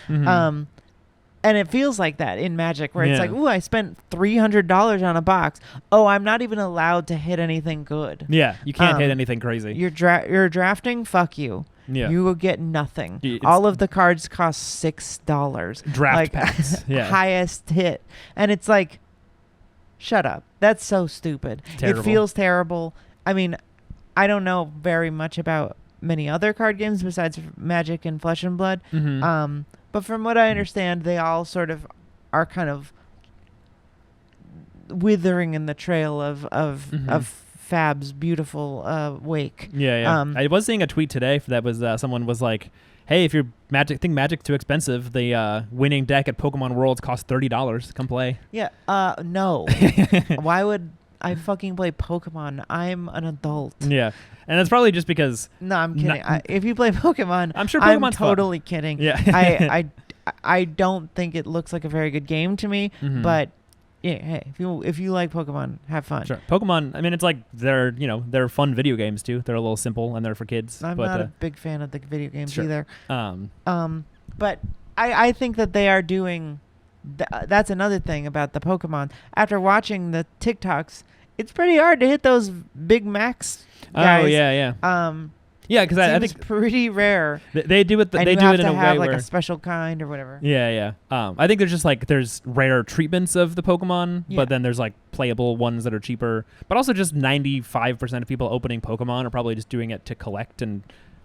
Speaker 1: And it feels like that in Magic, where it's like, ooh, I spent $300 on a box. Oh, I'm not even allowed to hit anything good.
Speaker 2: Yeah, you can't hit anything crazy.
Speaker 1: You're drafting. Fuck you.
Speaker 2: Yeah.
Speaker 1: You will get nothing. All of the cards cost $6.
Speaker 2: Draft packs. Yeah.
Speaker 1: Highest hit. And it's like, shut up. That's so stupid. It feels terrible. I mean, I don't know very much about many other card games besides Magic and Flesh and Blood. But from what I understand, they all sort of are kind of withering in the trail of Fab's beautiful wake.
Speaker 2: Yeah. I was seeing a tweet today that was someone was like, "Hey, if you're think Magic's too expensive, the winning deck at Pokemon Worlds costs $30. Come play."
Speaker 1: Yeah. No. Why would I fucking play Pokemon? I'm an adult.
Speaker 2: Yeah. And that's probably just because.
Speaker 1: No, I'm kidding. If you play Pokemon,
Speaker 2: I'm sure Pokemon's
Speaker 1: totally
Speaker 2: fun.
Speaker 1: Kidding.
Speaker 2: Yeah.
Speaker 1: I don't think it looks like a very good game to me, but yeah, hey, if you like Pokemon, have fun.
Speaker 2: Sure. Pokemon, I mean, it's like they're fun video games too. They're a little simple and they're for kids.
Speaker 1: I'm not a big fan of the video games either.
Speaker 2: But
Speaker 1: I think that they are doing. That's another thing about the Pokemon. After watching the TikToks, it's pretty hard to hit those big max guys.
Speaker 2: Oh yeah. Yeah, because I think
Speaker 1: it's pretty rare.
Speaker 2: They do it. They do it in a way
Speaker 1: have
Speaker 2: where
Speaker 1: like a special kind or whatever.
Speaker 2: Yeah. I think there's just like there's rare treatments of the Pokemon, but then there's like playable ones that are cheaper. But also just 95% of people opening Pokemon are probably just doing it to collect and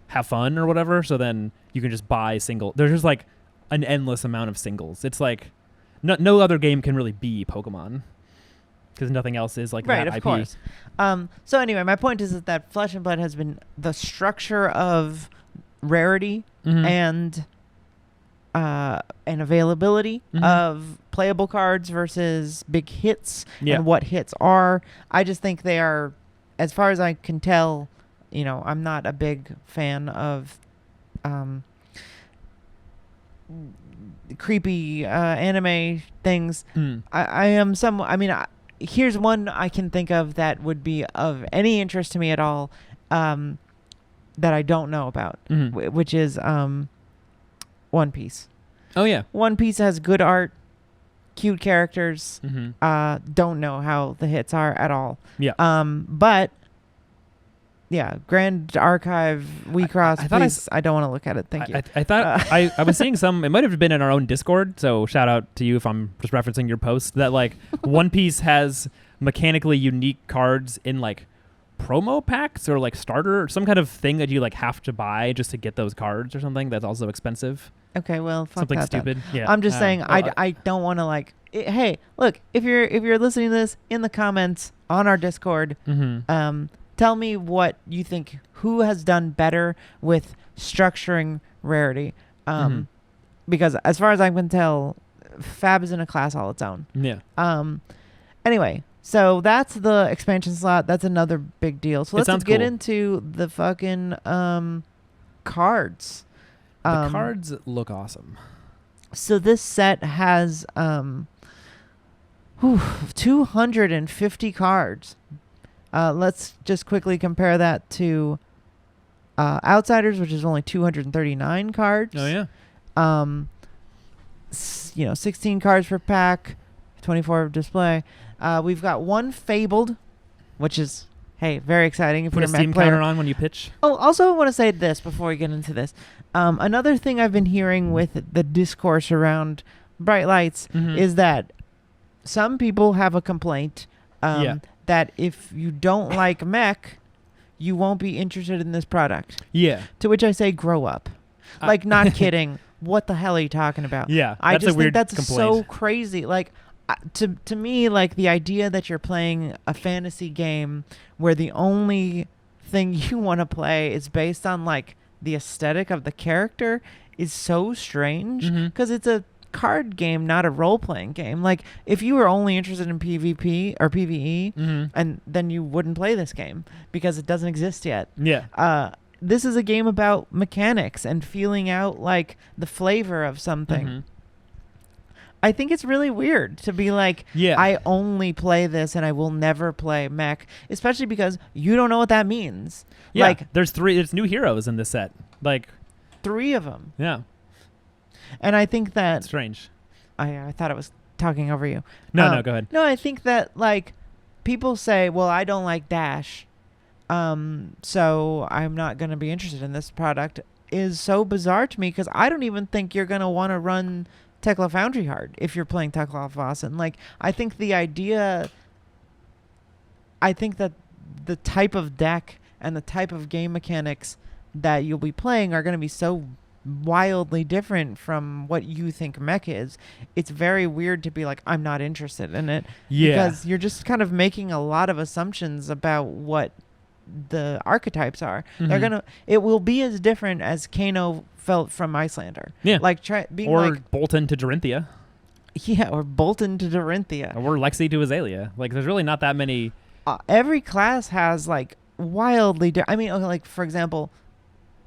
Speaker 2: have fun or whatever. So then you can just buy single. There's just like an endless amount of singles. It's like no other game can really be Pokemon. Because nothing else is like that IP. Right, of course.
Speaker 1: So anyway, my point is that Flesh and Blood has been the structure of rarity and availability of playable cards versus big hits and what hits are. I just think they are, as far as I can tell, I'm not a big fan of creepy anime things. I am some. I mean. Here's one I can think of that would be of any interest to me at all that I don't know about, which is One Piece.
Speaker 2: Oh, yeah.
Speaker 1: One Piece has good art, cute characters. Don't know how the hits are at all.
Speaker 2: Yeah.
Speaker 1: But, yeah, Grand Archive, please. I don't want to look at it. Thank you.
Speaker 2: I thought I was seeing some. It might have been in our own Discord. So shout out to you if I'm just referencing your post. That like One Piece has mechanically unique cards in like promo packs or like starter or some kind of thing that you like have to buy just to get those cards or something. That's also expensive.
Speaker 1: Okay, well, fuck
Speaker 2: something
Speaker 1: that
Speaker 2: stupid.
Speaker 1: Then.
Speaker 2: Yeah.
Speaker 1: I'm just saying I don't want to like. Hey, look, if you're listening to this in the comments on our Discord, tell me what you think. Who has done better with structuring rarity? Because as far as I can tell, Fab is in a class all its own.
Speaker 2: Yeah.
Speaker 1: Anyway, so that's the expansion slot. That's another big deal. So let's get into the fucking cards.
Speaker 2: The cards look awesome.
Speaker 1: So this set has 250 cards. Let's just quickly compare that to Outsiders, which is only 239 cards.
Speaker 2: Oh, yeah.
Speaker 1: 16 cards per pack, 24 display. We've got one Fabled, which is, hey, very exciting. If
Speaker 2: Put a Steam counter on when you pitch.
Speaker 1: Oh, also I want to say this before we get into this. Another thing I've been hearing with the discourse around Bright Lights is that some people have a complaint that if you don't like mech, you won't be interested in this product.
Speaker 2: Yeah.
Speaker 1: To which I say, grow up. Like, not kidding. What the hell are you talking about?
Speaker 2: Yeah.
Speaker 1: I just think that's
Speaker 2: complaint.
Speaker 1: so crazy. Like, to me, like, the idea that you're playing a fantasy game where the only thing you want to play is based on, like, the aesthetic of the character is so strange. Because it's a card game, not a role-playing game. Like, if you were only interested in PvP or PvE, and then you wouldn't play this game because it doesn't exist yet.
Speaker 2: Yeah.
Speaker 1: This is a game about mechanics and feeling out like the flavor of something. I think it's really weird to be like, I only play this and I will never play mech, especially because you don't know what that means.
Speaker 2: Yeah,
Speaker 1: like,
Speaker 2: there's new heroes in this set. Like
Speaker 1: 3 of them.
Speaker 2: Yeah.
Speaker 1: And I think that...
Speaker 2: Strange.
Speaker 1: I thought I was talking over you.
Speaker 2: No, go ahead.
Speaker 1: No, I think that, like, people say, well, I don't like Dash, so I'm not going to be interested in this product, is so bizarre to me because I don't even think you're going to want to run Tekla Foundry hard if you're playing Tekla Vossen. Like, I think that the type of deck and the type of game mechanics that you'll be playing are going to be so wildly different from what you think mech is. It's very weird to be like, I'm not interested in it. Because you're just kind of making a lot of assumptions about what the archetypes are. It will be as different as Kano felt from Icelander.
Speaker 2: Yeah.
Speaker 1: Like
Speaker 2: or Bolton to Dorinthia.
Speaker 1: Yeah, or Bolton to Dorinthia.
Speaker 2: Or Lexi to Azalea. Like, there's really not that many.
Speaker 1: Every class has like wildly I mean, okay, like, for example,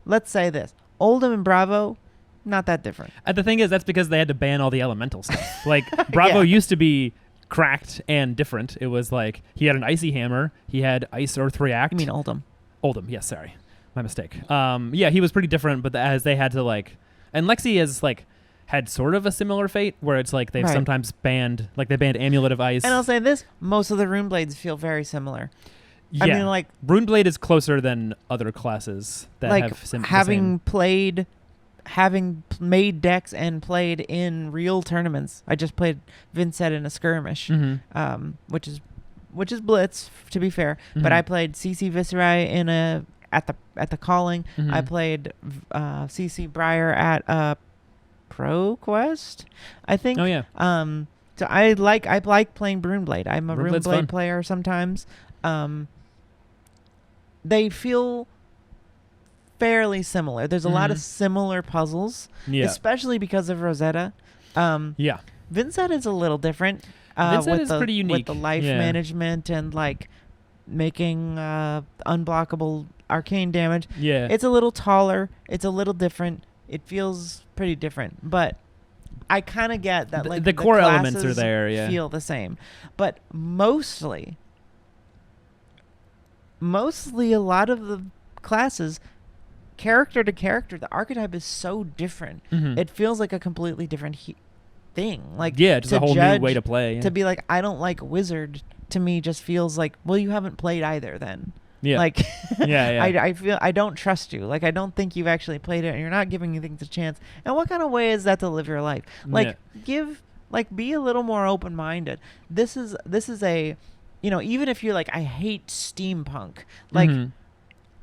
Speaker 1: let's say this. Oldham and Bravo, not that different.
Speaker 2: The thing is, that's because they had to ban all the elemental stuff. Like, Bravo used to be cracked and different. It was like, he had an icy hammer. He had ice earth react.
Speaker 1: You mean Oldham?
Speaker 2: Oldham, yes, sorry. My mistake. Yeah, he was pretty different, but as they had to, like... And Lexi has, like, had sort of a similar fate, where it's like they've sometimes banned... Like, they banned Amulet of Ice.
Speaker 1: And I'll say this, most of the Rune Blades feel very similar.
Speaker 2: Yeah.
Speaker 1: I mean, like...
Speaker 2: Runeblade is closer than other classes that
Speaker 1: like
Speaker 2: have
Speaker 1: having made decks and played in real tournaments. I just played Vincent in a skirmish, which is Blitz, to be fair. But I played CC Viserai at the Calling. I played CC Briar at Pro Quest, I think.
Speaker 2: Oh yeah.
Speaker 1: So I like playing Runeblade. I'm a Runeblade player sometimes. They feel fairly similar. There's a lot of similar puzzles, especially because of Rosetta. Vincent is a little different.
Speaker 2: Vincent is pretty unique
Speaker 1: with the life management and like making unblockable arcane damage.
Speaker 2: Yeah,
Speaker 1: it's a little taller. It's a little different. It feels pretty different, but I kind of get that. Like
Speaker 2: the core elements are there. Yeah,
Speaker 1: feel the same, but mostly a lot of the classes, character to character, the archetype is so different. It feels like a completely different thing. Like,
Speaker 2: just a whole new way to play.
Speaker 1: To be like, I don't like Wizard, to me just feels like, well, you haven't played either then.
Speaker 2: Yeah.
Speaker 1: Like,
Speaker 2: I
Speaker 1: feel I don't trust you. Like, I don't think you've actually played it, and you're not giving things a chance. And what kind of way is that to live your life? Like, be a little more open-minded. This is a, even if you're like, I hate steampunk, like,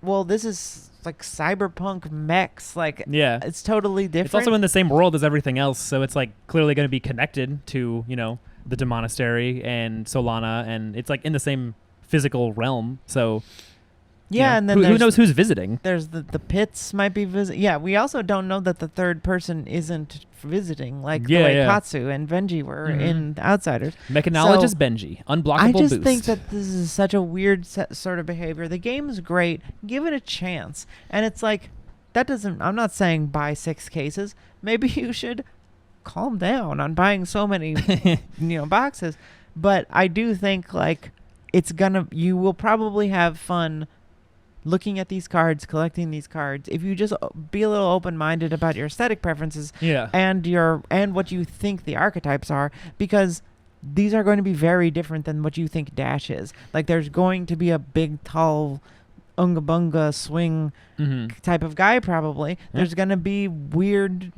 Speaker 1: well, this is like cyberpunk mechs. Like, it's totally different.
Speaker 2: It's also in the same world as everything else, so it's like clearly going to be connected to, the Demonastery and Solana, and it's like in the same physical realm. So
Speaker 1: and then
Speaker 2: who knows who's visiting?
Speaker 1: There's the pits might be visiting. Yeah, we also don't know that the third person isn't visiting, like the way Katsu and Benji were in Outsiders.
Speaker 2: Mechanologist Benji, unblockable boost.
Speaker 1: I just think that this is such a weird sort of behavior. The game's great. Give it a chance. And it's like, I'm not saying buy 6 cases. Maybe you should calm down on buying so many boxes. But I do think, like, you will probably have fun looking at these cards, collecting these cards, if you just be a little open-minded about your aesthetic preferences and what you think the archetypes are, because these are going to be very different than what you think Dash is. Like, there's going to be a big, tall, unga bunga swing type of guy probably. There's going to be weird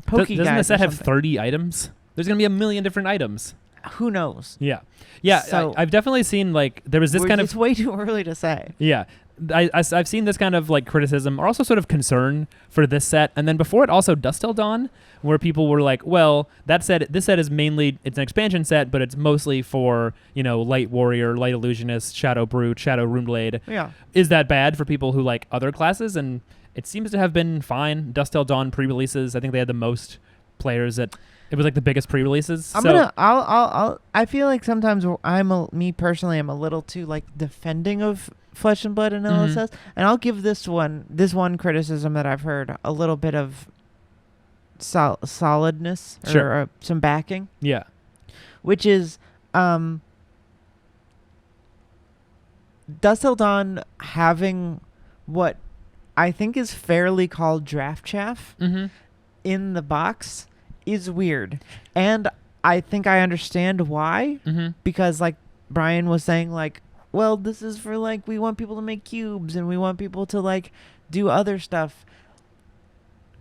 Speaker 1: pokey guys.
Speaker 2: Doesn't the set have 30 items? There's going to be a million different items.
Speaker 1: Who knows?
Speaker 2: Yeah. So I've definitely seen, like, there was this kind of...
Speaker 1: It's way too early to say.
Speaker 2: Yeah. I've seen this kind of, like, criticism, or also sort of concern for this set. And then before it, also Dust Till Dawn, where people were like, well, this set is mainly... It's an expansion set, but it's mostly for, Light Warrior, Light Illusionist, Shadow Brute, Shadow Runeblade.
Speaker 1: Yeah.
Speaker 2: Is that bad for people who like other classes? And it seems to have been fine. Dust Till Dawn pre-releases, I think they had the most players at It was like the biggest pre-releases.
Speaker 1: I feel like sometimes me personally, I'm a little too like defending of Flesh and Blood and LSS, and I'll give this one criticism that I've heard a little bit of solidness or some backing.
Speaker 2: Yeah.
Speaker 1: Which is Dust Till Dawn having what I think is fairly called draft chaff in the box is weird. And I think I understand why. Because like Brian was saying, like, well, this is for like, we want people to make cubes and we want people to like do other stuff.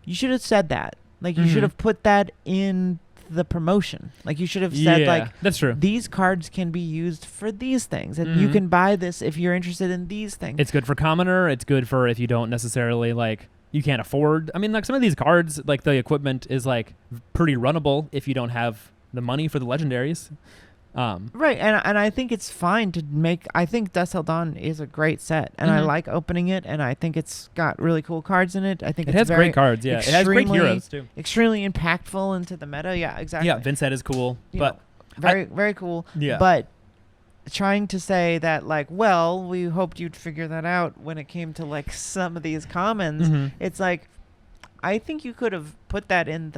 Speaker 1: You should have said that. Like, you should have put that in the promotion. Like, you should have said, like,
Speaker 2: that's true.
Speaker 1: These cards can be used for these things, and you can buy this if you're interested in these things.
Speaker 2: It's good for commoner. It's good for if you don't necessarily, like, you can't afford. I mean, like, some of these cards, like, the equipment is, like, pretty runnable if you don't have the money for the legendaries.
Speaker 1: Right, and I think it's fine to make. I think Dust Till Dawn is a great set, and I like opening it, and I think it's got really cool cards in it. I think
Speaker 2: it has great cards. Yeah, it has great heroes too.
Speaker 1: Extremely impactful into the meta. Yeah, exactly.
Speaker 2: Yeah, Vincent is cool, but
Speaker 1: very cool. Yeah, but trying to say that, like, well, we hoped you'd figure that out when it came to like some of these commons. It's like, I think you could have put that in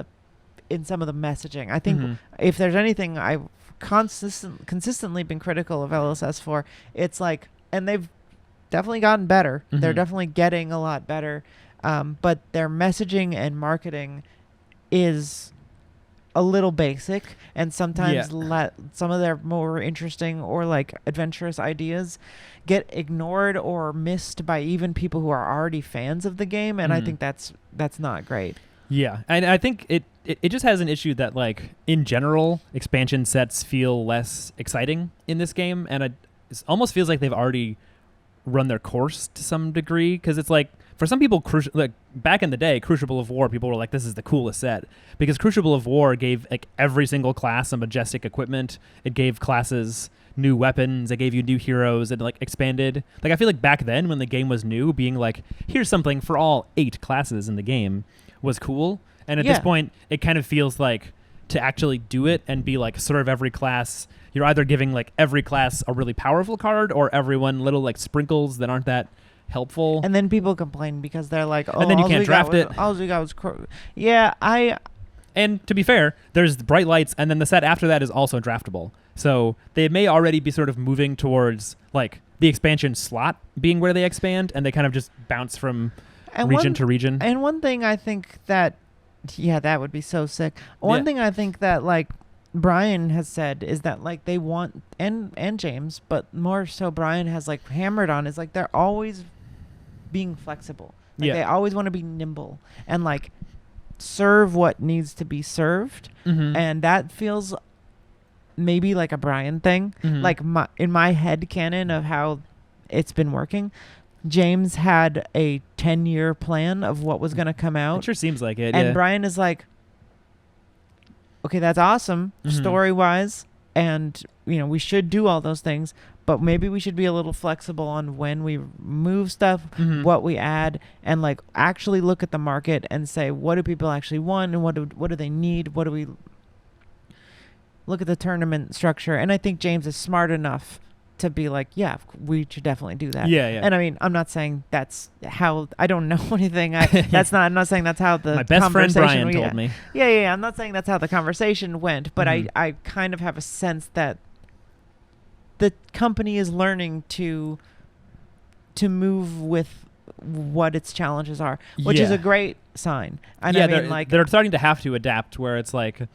Speaker 1: some of the messaging. I think if there's anything I've consistently been critical of LSS for, it's like, and they've definitely gotten better. They're definitely getting a lot better, but their messaging and marketing is a little basic, and sometimes some of their more interesting or like adventurous ideas get ignored or missed by even people who are already fans of the game, and I think that's not great.
Speaker 2: Yeah, and I think it just has an issue that, like, in general, expansion sets feel less exciting in this game, and it almost feels like they've already run their course to some degree, because it's like, for some people, like back in the day, Crucible of War, people were like, this is the coolest set, because Crucible of War gave like every single class some majestic equipment. It gave classes new weapons. It gave you new heroes. It like expanded. Like, I feel like back then when the game was new, being like, here's something for all 8 classes in the game was cool. And at this point, it kind of feels like to actually do it and be like, serve every class, you're either giving like every class a really powerful card or everyone little like sprinkles that aren't that helpful.
Speaker 1: And then people complain because they're like, oh,
Speaker 2: and then you can't draft it.
Speaker 1: All we got was
Speaker 2: and to be fair, there's bright lights, and then the set after that is also draftable. So they may already be sort of moving towards like the expansion slot being where they expand, and they kind of just bounce from region to region.
Speaker 1: And one thing I think that, that would be so sick. One thing I think that like Brian has said is that like they want, and James, but more so Brian has like hammered on, is like they're always being flexible. Like they always want to be nimble and like serve what needs to be served. And that feels maybe like a Brian thing. Like in my head canon of how it's been working, James had a 10-year plan of what was going to come out.
Speaker 2: It sure seems like it.
Speaker 1: And Brian is like, okay, that's awesome story-wise, and we should do all those things, but maybe we should be a little flexible on when we move stuff, what we add, and like actually look at the market and say, what do people actually want, and what do they need? What do we look at the tournament structure? And I think James is smart enough to be like, yeah, we should definitely do that. And I mean, I'm not saying that's how, I don't know anything. I'm not saying that's how the
Speaker 2: my best friend Brian told me.
Speaker 1: I'm not saying that's how the conversation went, but I kind of have a sense that the company is learning to move with what its challenges are, which is a great sign. And I mean,
Speaker 2: they're starting to have to adapt, where it's like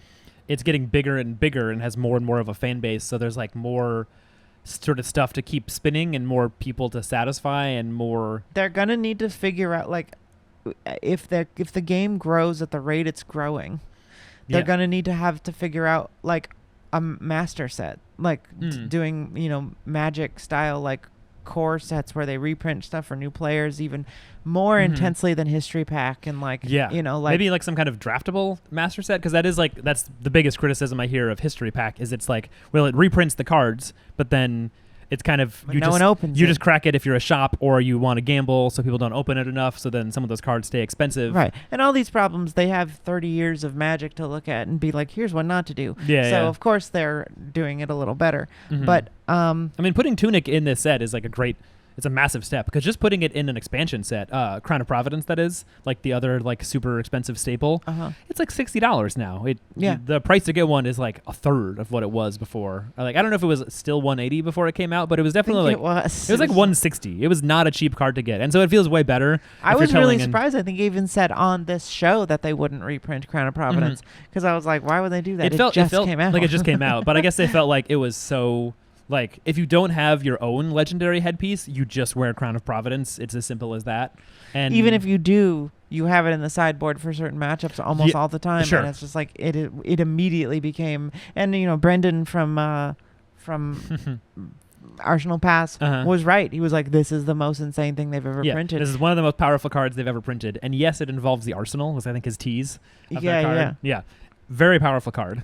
Speaker 2: it's getting bigger and bigger and has more and more of a fan base, so there's like more sort of stuff to keep spinning and more people to satisfy, and more
Speaker 1: they're gonna need to figure out, like, if the game grows at the rate it's growing, they're gonna need to figure out like a master set, like doing Magic style like core sets where they reprint stuff for new players even more intensely than History Pack, and like like
Speaker 2: maybe like some kind of draftable master set, because that's the biggest criticism I hear of History Pack is it's like, well, it reprints the cards, but then it's kind of
Speaker 1: But no one opens
Speaker 2: you
Speaker 1: it.
Speaker 2: just crack it if you're a shop or you want to gamble, so people don't open it enough. So then some of those cards stay expensive.
Speaker 1: Right. And all these problems, they have 30 years of Magic to look at and be like, here's what not to do.
Speaker 2: Yeah.
Speaker 1: So of course they're doing it a little better.
Speaker 2: Mhm.
Speaker 1: But
Speaker 2: I mean, putting Tunic in this set is like it's a massive step, because just putting it in an expansion set, Crown of Providence, that is, like the other like super expensive staple, it's like $60 now. The price to get one is like a third of what it was before. Like, I don't know if it was still $180 before it came out, but it was definitely
Speaker 1: it was
Speaker 2: like $160. It was not a cheap card to get, and so it feels way better.
Speaker 1: I was really surprised. I think even said on this show that they wouldn't reprint Crown of Providence, because I was like, why would they do that? It felt came out.
Speaker 2: Like it just came out, but I guess they felt like it was so. Like, if you don't have your own legendary headpiece, you just wear Crown of Providence. It's as simple as that. And
Speaker 1: even if you do, you have it in the sideboard for certain matchups almost all the time.
Speaker 2: Sure.
Speaker 1: And it's just like it immediately became. And Brendan from Arsenal Pass was right. He was like, this is the most insane thing they've ever printed.
Speaker 2: This is one of the most powerful cards they've ever printed. And yes, it involves the Arsenal, was I think his tease of that card. Yeah. Very powerful card.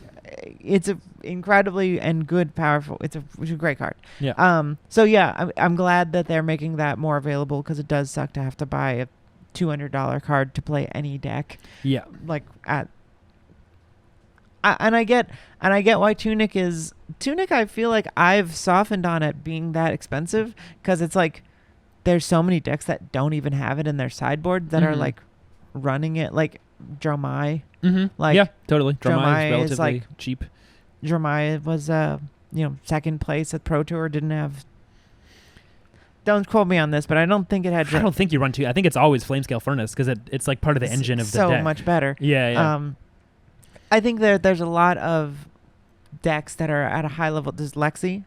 Speaker 1: It's a incredibly and good, powerful. It's a great card.
Speaker 2: Yeah.
Speaker 1: So yeah, I'm glad that they're making that more available, because it does suck to have to buy a $200 card to play any deck.
Speaker 2: Yeah.
Speaker 1: Like and I get why Tunic. I feel like I've softened on it being that expensive, because it's like there's so many decks that don't even have it in their sideboard that are like running it, like Dromai. Like,
Speaker 2: yeah, totally. Dromai is relatively
Speaker 1: is like
Speaker 2: cheap.
Speaker 1: Dromai was second place at Pro Tour. Didn't have. Don't quote me on this, but I don't think it had.
Speaker 2: I don't think you run two. I think it's always Flamescale Furnace, because it's like part of the engine of the deck.
Speaker 1: So much better.
Speaker 2: Yeah.
Speaker 1: I think there's a lot of decks that are at a high level. Does Lexi?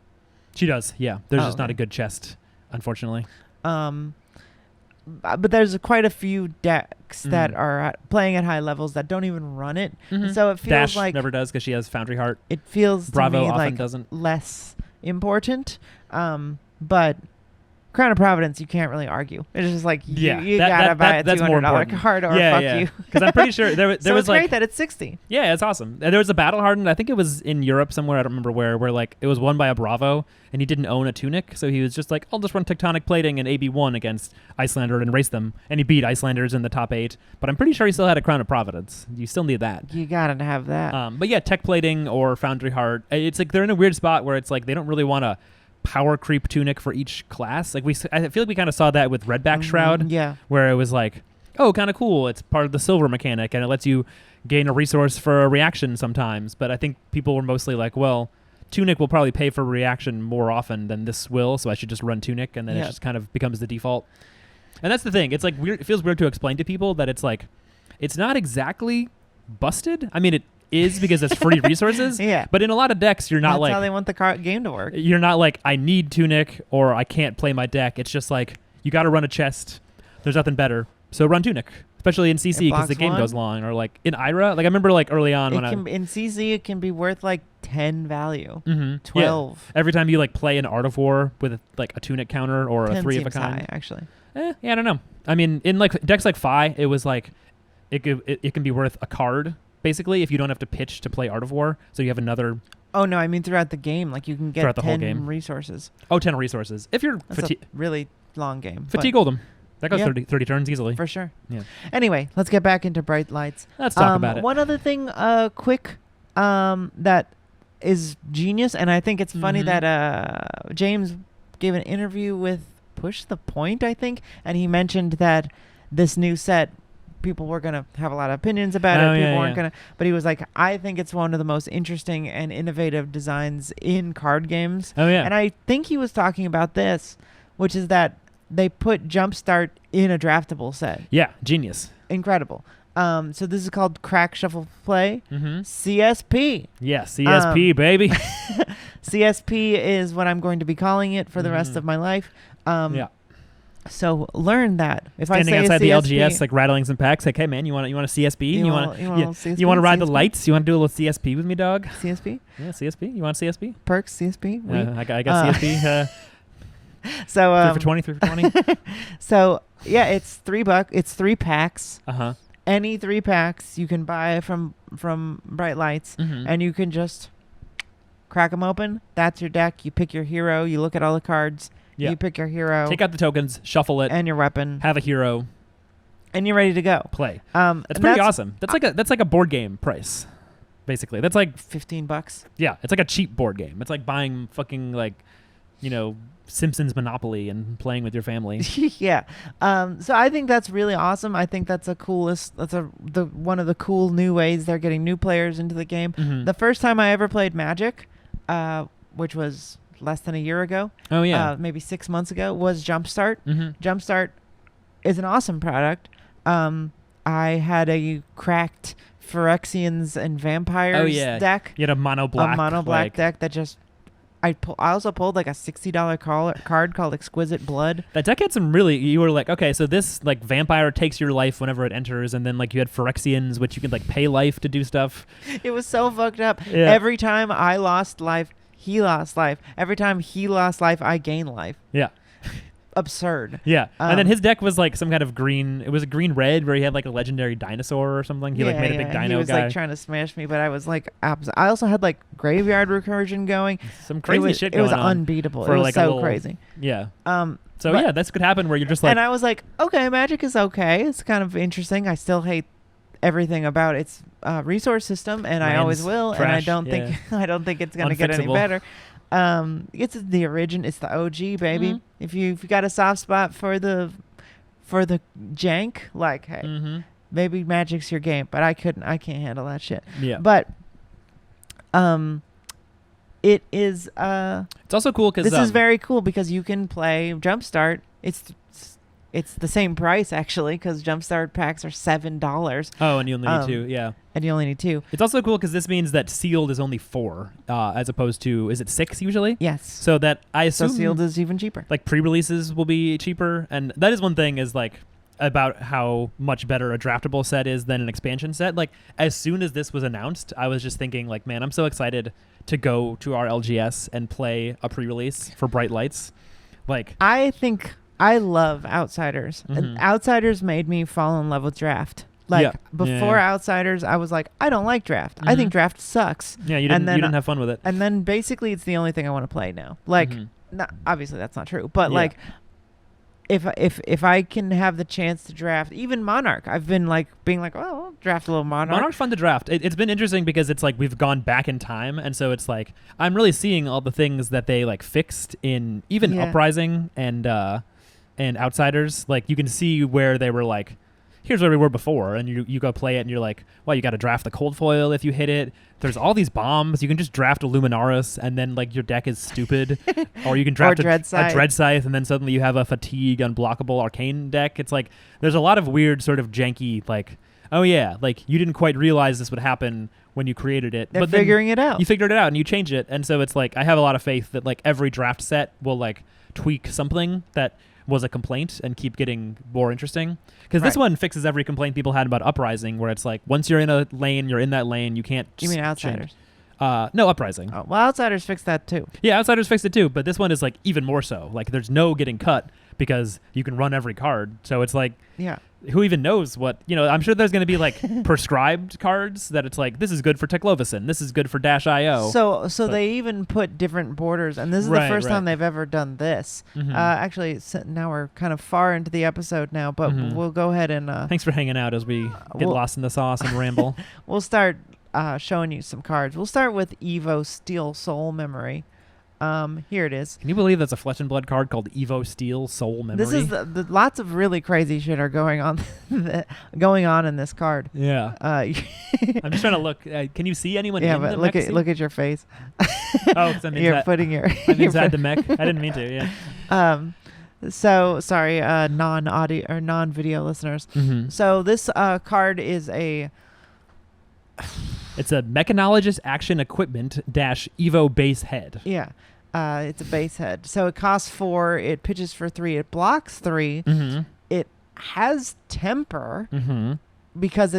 Speaker 2: She does. Yeah. There's just not a good chest, unfortunately.
Speaker 1: But there's quite a few decks that are playing at high levels that don't even run it. So it feels
Speaker 2: Dash
Speaker 1: like
Speaker 2: never does, because she has Foundry Heart.
Speaker 1: It feels
Speaker 2: Bravo
Speaker 1: to me
Speaker 2: often
Speaker 1: like
Speaker 2: doesn't.
Speaker 1: less important. But Crown of Providence, you can't really argue. It's just like you gotta buy a $200 card or fuck you.
Speaker 2: Because I'm pretty sure there
Speaker 1: so
Speaker 2: was
Speaker 1: it's
Speaker 2: like
Speaker 1: great that it's $60.
Speaker 2: Yeah, it's awesome. And there was a Battle Hardened. I think it was in Europe somewhere. I don't remember where like it was won by a Bravo, and he didn't own a Tunic, so he was just like, I'll just run Tectonic Plating and AB1 against Icelander and race them, and he beat Icelanders in the top 8. But I'm pretty sure he still had a Crown of Providence. You still need that.
Speaker 1: You gotta have that.
Speaker 2: But yeah, Tech Plating or Foundry Heart. It's like they're in a weird spot where it's like they don't really want to power creep Tunic for each class. Like I feel like we kind of saw that with Redback Shroud, where it was like, oh, kind of cool. It's part of the silver mechanic, and it lets you gain a resource for a reaction sometimes. But I think people were mostly like, well, Tunic will probably pay for reaction more often than this will, so I should just run Tunic, and then it just kind of becomes the default. And that's the thing. It's like weird. It feels weird to explain to people that it's like, it's not exactly busted. I mean, it is, because it's free resources. But in a lot of decks, you're not
Speaker 1: That's
Speaker 2: like
Speaker 1: how they want the game to work.
Speaker 2: You're not like, I need Tunic or I can't play my deck. It's just like, you got to run a chest. There's nothing better. So run Tunic, especially in CC, because the game goes long. Or like in IRA, like I remember like early on
Speaker 1: in CC it can be worth like 10 value, 12.
Speaker 2: Yeah. Every time you like play an Art of War with like a Tunic counter or a 3 of a kind.
Speaker 1: High, actually.
Speaker 2: Yeah, I don't know. I mean, in like decks like Fi, it was like it can be worth a card. Basically, if you don't have to pitch to play Art of War, so you have another.
Speaker 1: Oh no, I mean throughout the game, like you can get 10
Speaker 2: whole game.
Speaker 1: Resources.
Speaker 2: Oh, 10 resources. If you're
Speaker 1: a really long game.
Speaker 2: Fatigue Oldham. That goes 30 turns easily.
Speaker 1: For sure.
Speaker 2: Yeah.
Speaker 1: Anyway, let's get back into Bright Lights.
Speaker 2: Let's talk about it.
Speaker 1: One other thing, quick, that is genius, and I think it's funny that James gave an interview with Push the Point, I think, and he mentioned that this new set, people were going to have a lot of opinions about it. People weren't going to. But he was like, I think it's one of the most interesting and innovative designs in card games.
Speaker 2: Oh, yeah.
Speaker 1: And I think he was talking about this, which is that they put Jumpstart in a draftable set.
Speaker 2: Yeah, genius.
Speaker 1: Incredible. So this is called Crack Shuffle Play. CSP.
Speaker 2: Yeah, CSP, baby.
Speaker 1: CSP is what I'm going to be calling it for the rest of my life. Yeah. So learn that. If
Speaker 2: Standing
Speaker 1: I say
Speaker 2: outside the
Speaker 1: CSP,
Speaker 2: LGS, like rattling some packs, like, hey man, you want a CSP? You want to ride the lights? You want to do a little CSP with me, dog?
Speaker 1: CSP?
Speaker 2: Yeah, CSP. You want CSP?
Speaker 1: Perks, CSP?
Speaker 2: I got CSP.
Speaker 1: So
Speaker 2: 3 for 20.
Speaker 1: So yeah, it's $3. It's 3 packs. Any 3 packs you can buy from Bright Lights, and you can just crack them open. That's your deck. You pick your hero. You look at all the cards.
Speaker 2: Yeah.
Speaker 1: You pick your hero.
Speaker 2: Take out the tokens, shuffle it,
Speaker 1: and your weapon.
Speaker 2: have a hero,
Speaker 1: and you're ready to go.
Speaker 2: Play. That's pretty awesome. That's like a board game price, basically. That's like
Speaker 1: $15.
Speaker 2: Yeah, it's like a cheap board game. It's like buying fucking like, Simpsons Monopoly and playing with your family.
Speaker 1: Yeah. So I think that's really awesome. I think that's one of the cool new ways they're getting new players into the game.
Speaker 2: Mm-hmm.
Speaker 1: The first time I ever played Magic, which was less than a year ago.
Speaker 2: Oh yeah.
Speaker 1: Maybe 6 months ago, was Jumpstart.
Speaker 2: Mm-hmm.
Speaker 1: Jumpstart is an awesome product. I had a cracked Phyrexians and Vampires deck.
Speaker 2: You had a mono black
Speaker 1: deck that just I also pulled like a $60 card called Exquisite Blood.
Speaker 2: That deck had some really. You were like, okay, so this like vampire takes your life whenever it enters, and then like you had Phyrexians, which you could like pay life to do stuff.
Speaker 1: It was so fucked up.
Speaker 2: Yeah.
Speaker 1: Every time I lost life, he lost life. Every time he lost life, I gained life.
Speaker 2: Yeah.
Speaker 1: Absurd.
Speaker 2: Yeah. And then his deck was like some kind of green. It was a green red where he had like a legendary dinosaur or something. He like made a big dino guy. He was
Speaker 1: like trying to smash me, but I was like, I also had like graveyard recursion going.
Speaker 2: Some crazy shit going on.
Speaker 1: It was unbeatable. It was like so crazy.
Speaker 2: Yeah. So this could happen where you're just like.
Speaker 1: And I was like, okay, Magic is okay. It's kind of interesting. I still hate everything about its resource system, and I always will.
Speaker 2: Trash,
Speaker 1: and I don't think it's gonna get any better. It's the origin. It's the OG, baby.
Speaker 2: Mm-hmm.
Speaker 1: If you got a soft spot for the jank, like, hey, maybe Magic's your game. But I can't handle that shit.
Speaker 2: Yeah.
Speaker 1: But it is.
Speaker 2: It's also cool because
Speaker 1: this is very cool because you can play Jumpstart. It's the same price actually because Jumpstart packs are $7.
Speaker 2: Oh, and you only need 2, yeah.
Speaker 1: And you only need 2.
Speaker 2: It's also cool because this means that sealed is only 4, as opposed to, is it 6 usually?
Speaker 1: Yes.
Speaker 2: So that I assume
Speaker 1: sealed is even cheaper.
Speaker 2: Like pre-releases will be cheaper, and that is one thing is like about how much better a draftable set is than an expansion set. Like as soon as this was announced, I was just thinking like, man, I'm so excited to go to our LGS and play a pre-release for Bright Lights. Like I love Outsiders. And Outsiders made me fall in love with Draft. Like before Outsiders, I was like, I don't like Draft. I think Draft sucks. Yeah, you didn't have fun with it.
Speaker 1: And then basically, it's the only thing I want to play now. Like, obviously that's not true, but like, if I can have the chance to draft even Monarch, I've been like being like, oh, I'll draft a little Monarch.
Speaker 2: Monarch's fun to draft. It's been interesting because it's like we've gone back in time, and so it's like I'm really seeing all the things that they like fixed in even Uprising and Outsiders. Like you can see where they were like, here's where we were before, and you go play it and you're like, well, you got to draft the cold foil if you hit it. There's all these bombs. You can just draft a Luminaris and then like your deck is stupid. Or you can draft a Dread Scythe and then suddenly you have a fatigue unblockable arcane deck. It's like there's a lot of weird sort of janky like, oh yeah, like you didn't quite realize this would happen when you created it.
Speaker 1: They're figuring it out.
Speaker 2: You figured it out and you change it. And so it's like I have a lot of faith that like every draft set will like tweak something that was a complaint and keep getting more interesting. Because this one fixes every complaint people had about Uprising, where it's like once you're in a lane, you're in that lane. You can't.
Speaker 1: You mean Outsiders?
Speaker 2: No, Uprising.
Speaker 1: Oh, well, Outsiders fixed that too.
Speaker 2: Yeah, Outsiders fixed it too, but this one is like even more so. Like there's no getting cut because you can run every card. So it's like, who even knows what, I'm sure there's going to be like prescribed cards that it's like, this is good for Teclovacin, this is good for Dash.io.
Speaker 1: So they even put different borders, and this is the first time they've ever done this. Actually, now we're kind of far into the episode now, but we'll go ahead and...
Speaker 2: Thanks for hanging out as we get lost in the sauce and ramble.
Speaker 1: We'll start showing you some cards. We'll start with Evo Steel Soul Memory. Here it is.
Speaker 2: Can you believe that's a Flesh and Blood card called Evo Steel Soul Memory?
Speaker 1: This is lots of really crazy shit are going on in this card.
Speaker 2: Yeah. I'm just trying to look. Can you see anyone?
Speaker 1: Yeah,
Speaker 2: in
Speaker 1: but
Speaker 2: the
Speaker 1: look at your face.
Speaker 2: Oh, because
Speaker 1: you're putting your.
Speaker 2: I'm inside the mech. I didn't mean to. Yeah.
Speaker 1: So sorry, non-audio or non-video listeners. So this card is a.
Speaker 2: It's a Mechanologist Action Equipment - Evo base head.
Speaker 1: Yeah. It's a base head. So it costs 4. It pitches for 3. It blocks 3. It has temper because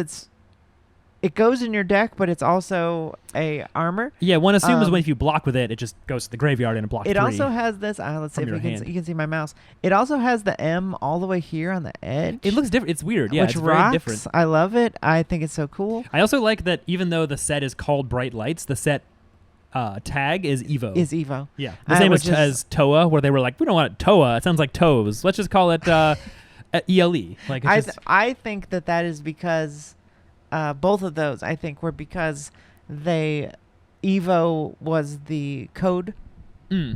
Speaker 1: it goes in your deck, but it's also a armor.
Speaker 2: Yeah, one assumes when if you block with it, it just goes to the graveyard and it blocks 3.
Speaker 1: It also has this. Let's see if you can see my mouse. It also has the M all the way here on the edge.
Speaker 2: It looks different. It's weird. Yeah,
Speaker 1: which
Speaker 2: it's
Speaker 1: rocks.
Speaker 2: Very different.
Speaker 1: I love it. I think it's so cool.
Speaker 2: I also like that even though the set is called Bright Lights, the set tag is Evo. Yeah. The same as Toa, where they were like, we don't want it Toa. It sounds like toes. Let's just call it ELE. Like
Speaker 1: I think that is because both of those I think were because Evo was the code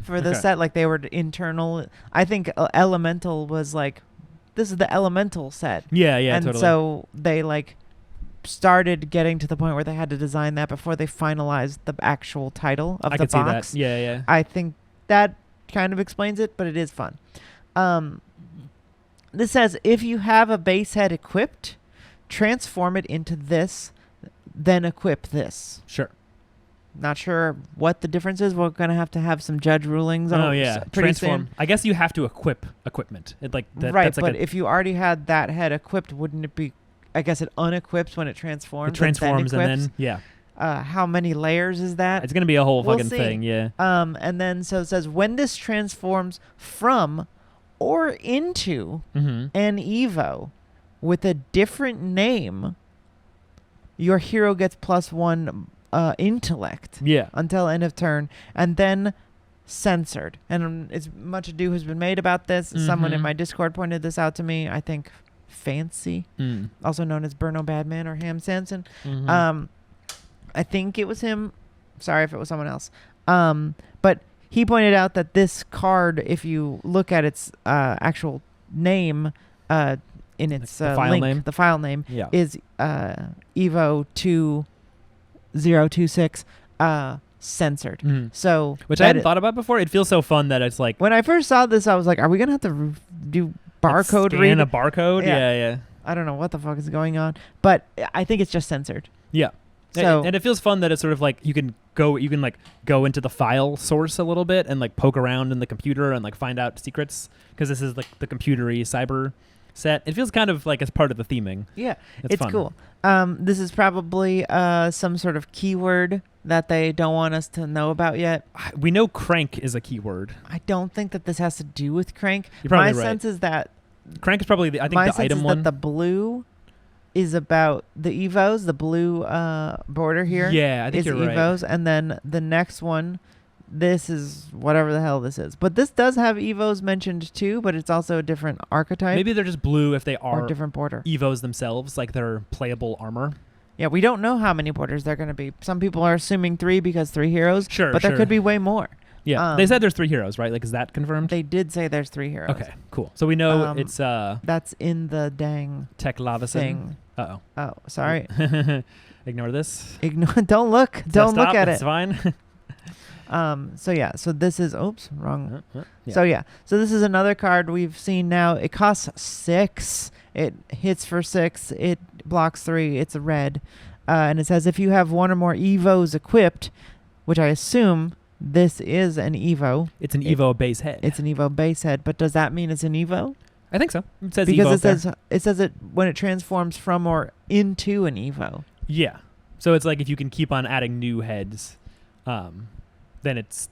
Speaker 1: for the set. Like they were internal. I think Elemental was like, this is the Elemental set.
Speaker 2: Yeah,
Speaker 1: and
Speaker 2: totally.
Speaker 1: So they like started getting to the point where they had to design that before they finalized the actual title of the box.
Speaker 2: I could see that. Yeah.
Speaker 1: I think that kind of explains it, but it is fun. This says if you have a base head equipped, transform it into this, then equip this.
Speaker 2: Sure.
Speaker 1: Not sure what the difference is. We're gonna have to have some judge rulings.
Speaker 2: Transform. I guess you have to equip equipment.
Speaker 1: Right,
Speaker 2: that's
Speaker 1: but if you already had that head equipped, wouldn't it be? I guess it unequips when it transforms.
Speaker 2: It transforms and then
Speaker 1: how many layers is that?
Speaker 2: It's gonna be a whole fucking thing. Yeah.
Speaker 1: And then so it says when this transforms from or into an Evo with a different name, your hero gets +1 intellect until end of turn, and then censored. And it's much ado has been made about this. Someone in my Discord pointed this out to me. I think Fancy, also known as Burno Badman or Ham Sanson. I think it was him. Sorry if it was someone else. But he pointed out that this card, if you look at its actual name in its
Speaker 2: the file
Speaker 1: link,
Speaker 2: name,
Speaker 1: the file name is Evo 2026 censored. So
Speaker 2: which I hadn't thought about before. It feels so fun that it's like
Speaker 1: when I first saw this, I was like, "Are we gonna have to do barcode read
Speaker 2: a barcode?" Yeah.
Speaker 1: I don't know what the fuck is going on, but I think it's just censored.
Speaker 2: Yeah.
Speaker 1: So
Speaker 2: and it feels fun that it's sort of like you can go into the file source a little bit and like poke around in the computer and like find out secrets, because this is like the computery cyber set. It feels kind of like as part of the theming.
Speaker 1: Yeah,
Speaker 2: it's
Speaker 1: fun.
Speaker 2: Cool.
Speaker 1: This is probably some sort of keyword that they don't want us to know about yet.
Speaker 2: We know crank is a keyword.
Speaker 1: I don't think that this has to do with crank.
Speaker 2: You're probably
Speaker 1: My
Speaker 2: right.
Speaker 1: sense is that
Speaker 2: crank is probably the item one.
Speaker 1: That the blue is about the Evos, the blue border here.
Speaker 2: Yeah, I think you're
Speaker 1: Evos,
Speaker 2: right.
Speaker 1: And then the next one, this is whatever the hell this is. But this does have Evos mentioned too, but it's also a different archetype.
Speaker 2: Maybe they're just blue if they are
Speaker 1: or different border.
Speaker 2: Evos themselves, like their playable armor.
Speaker 1: Yeah, we don't know how many borders they're going to be. Some people are assuming 3 because 3 heroes.
Speaker 2: Sure,
Speaker 1: but there could be way more.
Speaker 2: Yeah, they said there's 3 heroes, right? Like, is that confirmed?
Speaker 1: They did say there's 3 heroes.
Speaker 2: Okay, cool. So we know it's
Speaker 1: that's in the dang
Speaker 2: Tech Lavison
Speaker 1: thing. Oh, sorry.
Speaker 2: Ignore this.
Speaker 1: Don't look. Don't look at it.
Speaker 2: It's fine.
Speaker 1: So this is wrong. So this is another card we've seen now. It costs 6. It hits for 6. It blocks 3. It's a red, and it says if you have 1 or more Evos equipped, which I assume this is an Evo.
Speaker 2: It's an Evo base head.
Speaker 1: It's an Evo base head, but does that mean it's an Evo?
Speaker 2: I think so. It says
Speaker 1: because
Speaker 2: Evo
Speaker 1: it says it when it transforms from or into an Evo.
Speaker 2: Yeah. So it's like if you can keep on adding new heads, then it's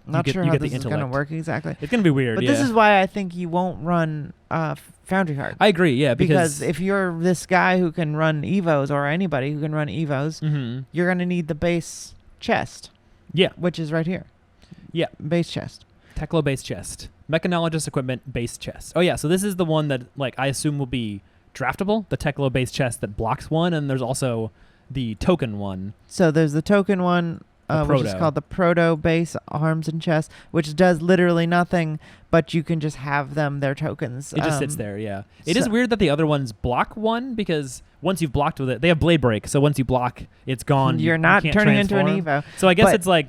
Speaker 1: not sure how this is going to work exactly.
Speaker 2: It's going to be weird.
Speaker 1: But this is why I think you won't run Foundry Heart.
Speaker 2: I agree. Yeah,
Speaker 1: because if you're this guy who can run Evos or anybody who can run Evos, you're going to need the base chest.
Speaker 2: Yeah,
Speaker 1: which is right here.
Speaker 2: Yeah,
Speaker 1: base chest.
Speaker 2: Teklo base chest. Mechanologist equipment base chest. Oh yeah, so this is the one that like I assume will be draftable. The Teklo base chest that blocks 1, and there's also the token one.
Speaker 1: So there's the token one, which is called the Proto base arms and chest, which does literally nothing, but you can just have them. Their tokens.
Speaker 2: It just sits there. Yeah. It is weird that the other ones block 1 because once you've blocked with it, they have blade break. So once you block, it's gone.
Speaker 1: You're not
Speaker 2: you
Speaker 1: turning into an Evo.
Speaker 2: So I guess it's like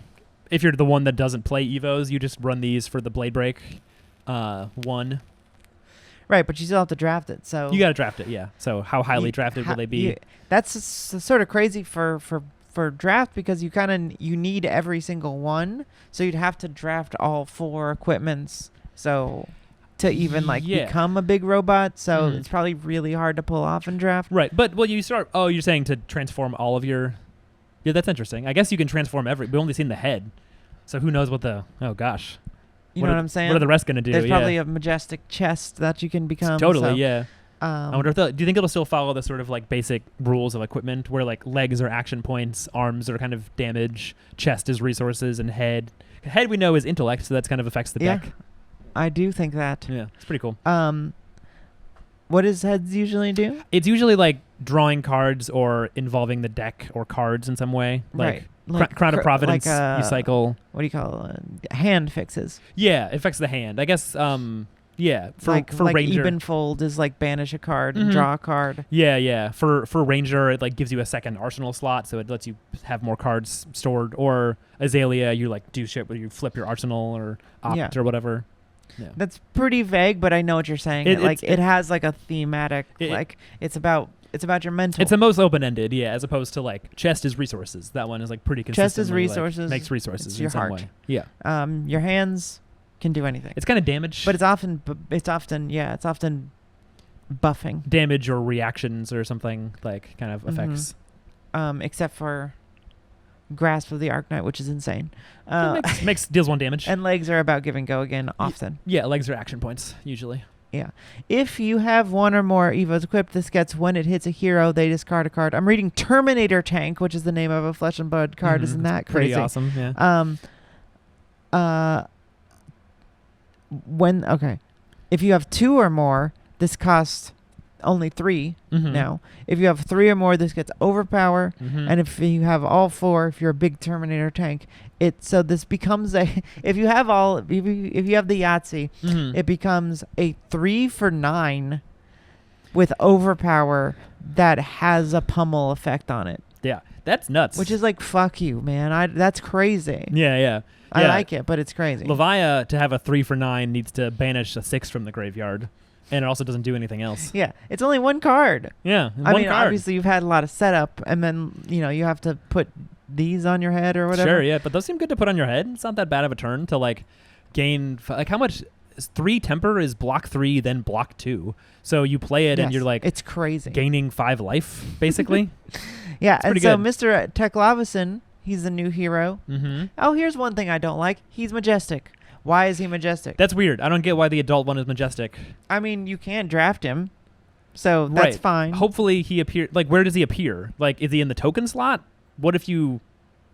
Speaker 2: if you're the one that doesn't play Evos, you just run these for the blade break 1.
Speaker 1: Right, but you still have to draft it. So
Speaker 2: you got to draft it. Yeah. So how highly drafted will they be?
Speaker 1: That's sort of crazy for draft because you need every single one. So you'd have to draft all 4 equipments. So to even become a big robot. So it's probably really hard to pull off and draft.
Speaker 2: Right. But you start. Oh, you're saying to transform all of your. Yeah, that's interesting. I guess you can transform we've only seen the head. So who knows what the. Oh, gosh.
Speaker 1: You know what I'm saying?
Speaker 2: What are the rest going to do?
Speaker 1: There's probably a majestic chest that you can become.
Speaker 2: Totally, yeah. I wonder if do you think it'll still follow the sort of like basic rules of equipment where like legs are action points, arms are kind of damage, chest is resources, and head we know is intellect, so that's kind of affects the deck.
Speaker 1: I do think that.
Speaker 2: Yeah, it's pretty cool.
Speaker 1: What does heads usually do?
Speaker 2: It's usually like drawing cards or involving the deck or cards in some way.
Speaker 1: Right.
Speaker 2: Crown of Providence,
Speaker 1: like
Speaker 2: you cycle.
Speaker 1: What do you call it? Hand fixes.
Speaker 2: Yeah, it affects the hand. I guess, yeah. For Ranger.
Speaker 1: Evenfold is like banish a card and draw a card.
Speaker 2: Yeah. For Ranger, it like gives you a second arsenal slot, so it lets you have more cards stored. Or Azalea, you like do shit where you flip your arsenal or opt or whatever. Yeah.
Speaker 1: That's pretty vague, but I know what you're saying. It has like a thematic, it's about your mental.
Speaker 2: It's the most open-ended, as opposed to like chest is resources. That one is like pretty consistent.
Speaker 1: Chest is resources.
Speaker 2: Like, makes resources
Speaker 1: it's
Speaker 2: in
Speaker 1: your
Speaker 2: some
Speaker 1: heart.
Speaker 2: way. Yeah.
Speaker 1: Your hands can do anything.
Speaker 2: It's kind of damage.
Speaker 1: But it's often buffing.
Speaker 2: Damage or reactions or something like kind of effects.
Speaker 1: Except for Grasp of the Arknight, which is insane.
Speaker 2: Deals 1 damage.
Speaker 1: And legs are about give and go again often.
Speaker 2: Yeah, legs are action points usually.
Speaker 1: Yeah. If you have one or more Evos equipped, this gets when it hits a hero, they discard a card. I'm reading Terminator Tank, which is the name of a Flesh and Blood card. Isn't that crazy?
Speaker 2: Pretty awesome, yeah.
Speaker 1: If you have 2 or more, this costs only 3 now. If you have 3 or more, this gets overpower. And if you have all 4, if you're a big Terminator Tank, this becomes if you have the Yahtzee, it becomes a 3 for 9 with overpower that has a pummel effect on it.
Speaker 2: Yeah, that's nuts.
Speaker 1: Which is like, fuck you, man. That's crazy.
Speaker 2: Yeah.
Speaker 1: I like it, but it's crazy.
Speaker 2: Levia, to have a 3 for 9, needs to banish a 6 from the graveyard. And it also doesn't do anything else.
Speaker 1: Yeah, it's only 1 card.
Speaker 2: Yeah,
Speaker 1: obviously you've had a lot of setup, and then you have to put these on your head or whatever.
Speaker 2: Sure, yeah, but those seem good to put on your head. It's not that bad of a turn to like gain. Like how much? 3 temper is block 3, then block 2. So you play it, and you're like,
Speaker 1: it's crazy,
Speaker 2: gaining 5 life basically.
Speaker 1: Yeah, and so
Speaker 2: good.
Speaker 1: Mr. Teklavison, he's the new hero. Oh, here's one thing I don't like. He's majestic. Why is he majestic?
Speaker 2: That's weird. I don't get why the adult one is majestic.
Speaker 1: I mean, you can draft him, so that's fine.
Speaker 2: Hopefully he appears. Like, where does he appear? Like, is he in the token slot? What if you...